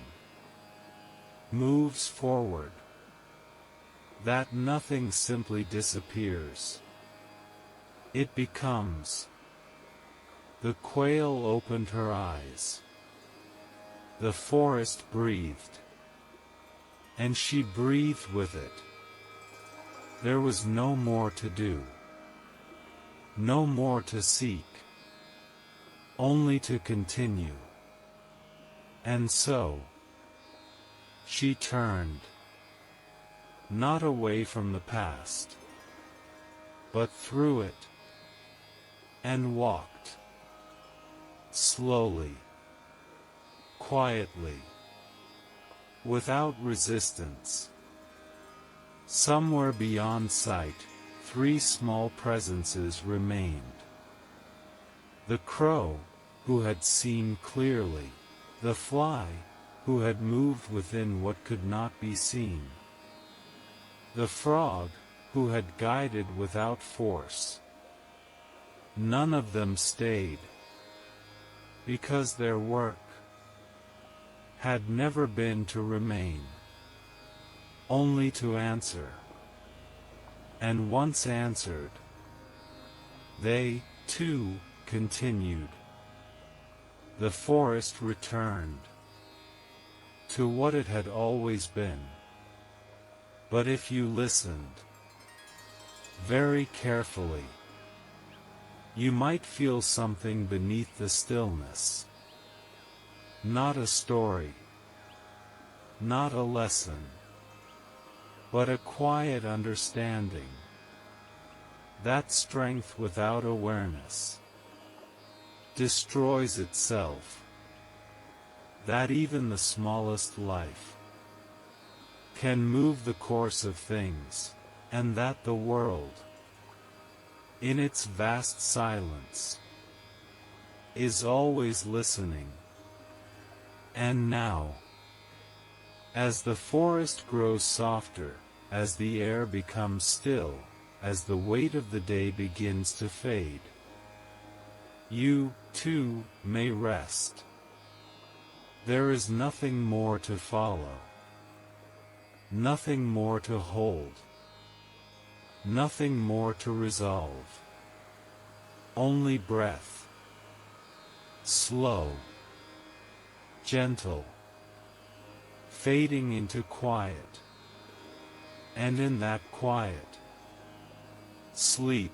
moves forward. That nothing simply disappears. It becomes. The quail opened her eyes. The forest breathed. And she breathed with it. There was no more to do. No more to seek. Only to continue. And so, she turned. Not away from the past, but through it, and walked. Slowly. Quietly. Without resistance. Somewhere beyond sight, 3 small presences remained. The crow, who had seen clearly. The fly, who had moved within what could not be seen. The frog, who had guided without force. None of them stayed, because their work had never been to remain, only to answer. And once answered, they, too, continued. The forest returned. to what it had always been. But if you listened very carefully, you might feel something beneath the stillness. Not a story, not a lesson, but a quiet understanding. That strength without awareness destroys itself. That even the smallest life can move the course of things, and that the world, in its vast silence, is always listening. And now, as the forest grows softer, as the air becomes still, as the weight of the day begins to fade, you, too, may rest. There is nothing more to follow, nothing more to hold, nothing more to resolve. Only breath, slow, gentle, fading into quiet, and in that quiet, sleep.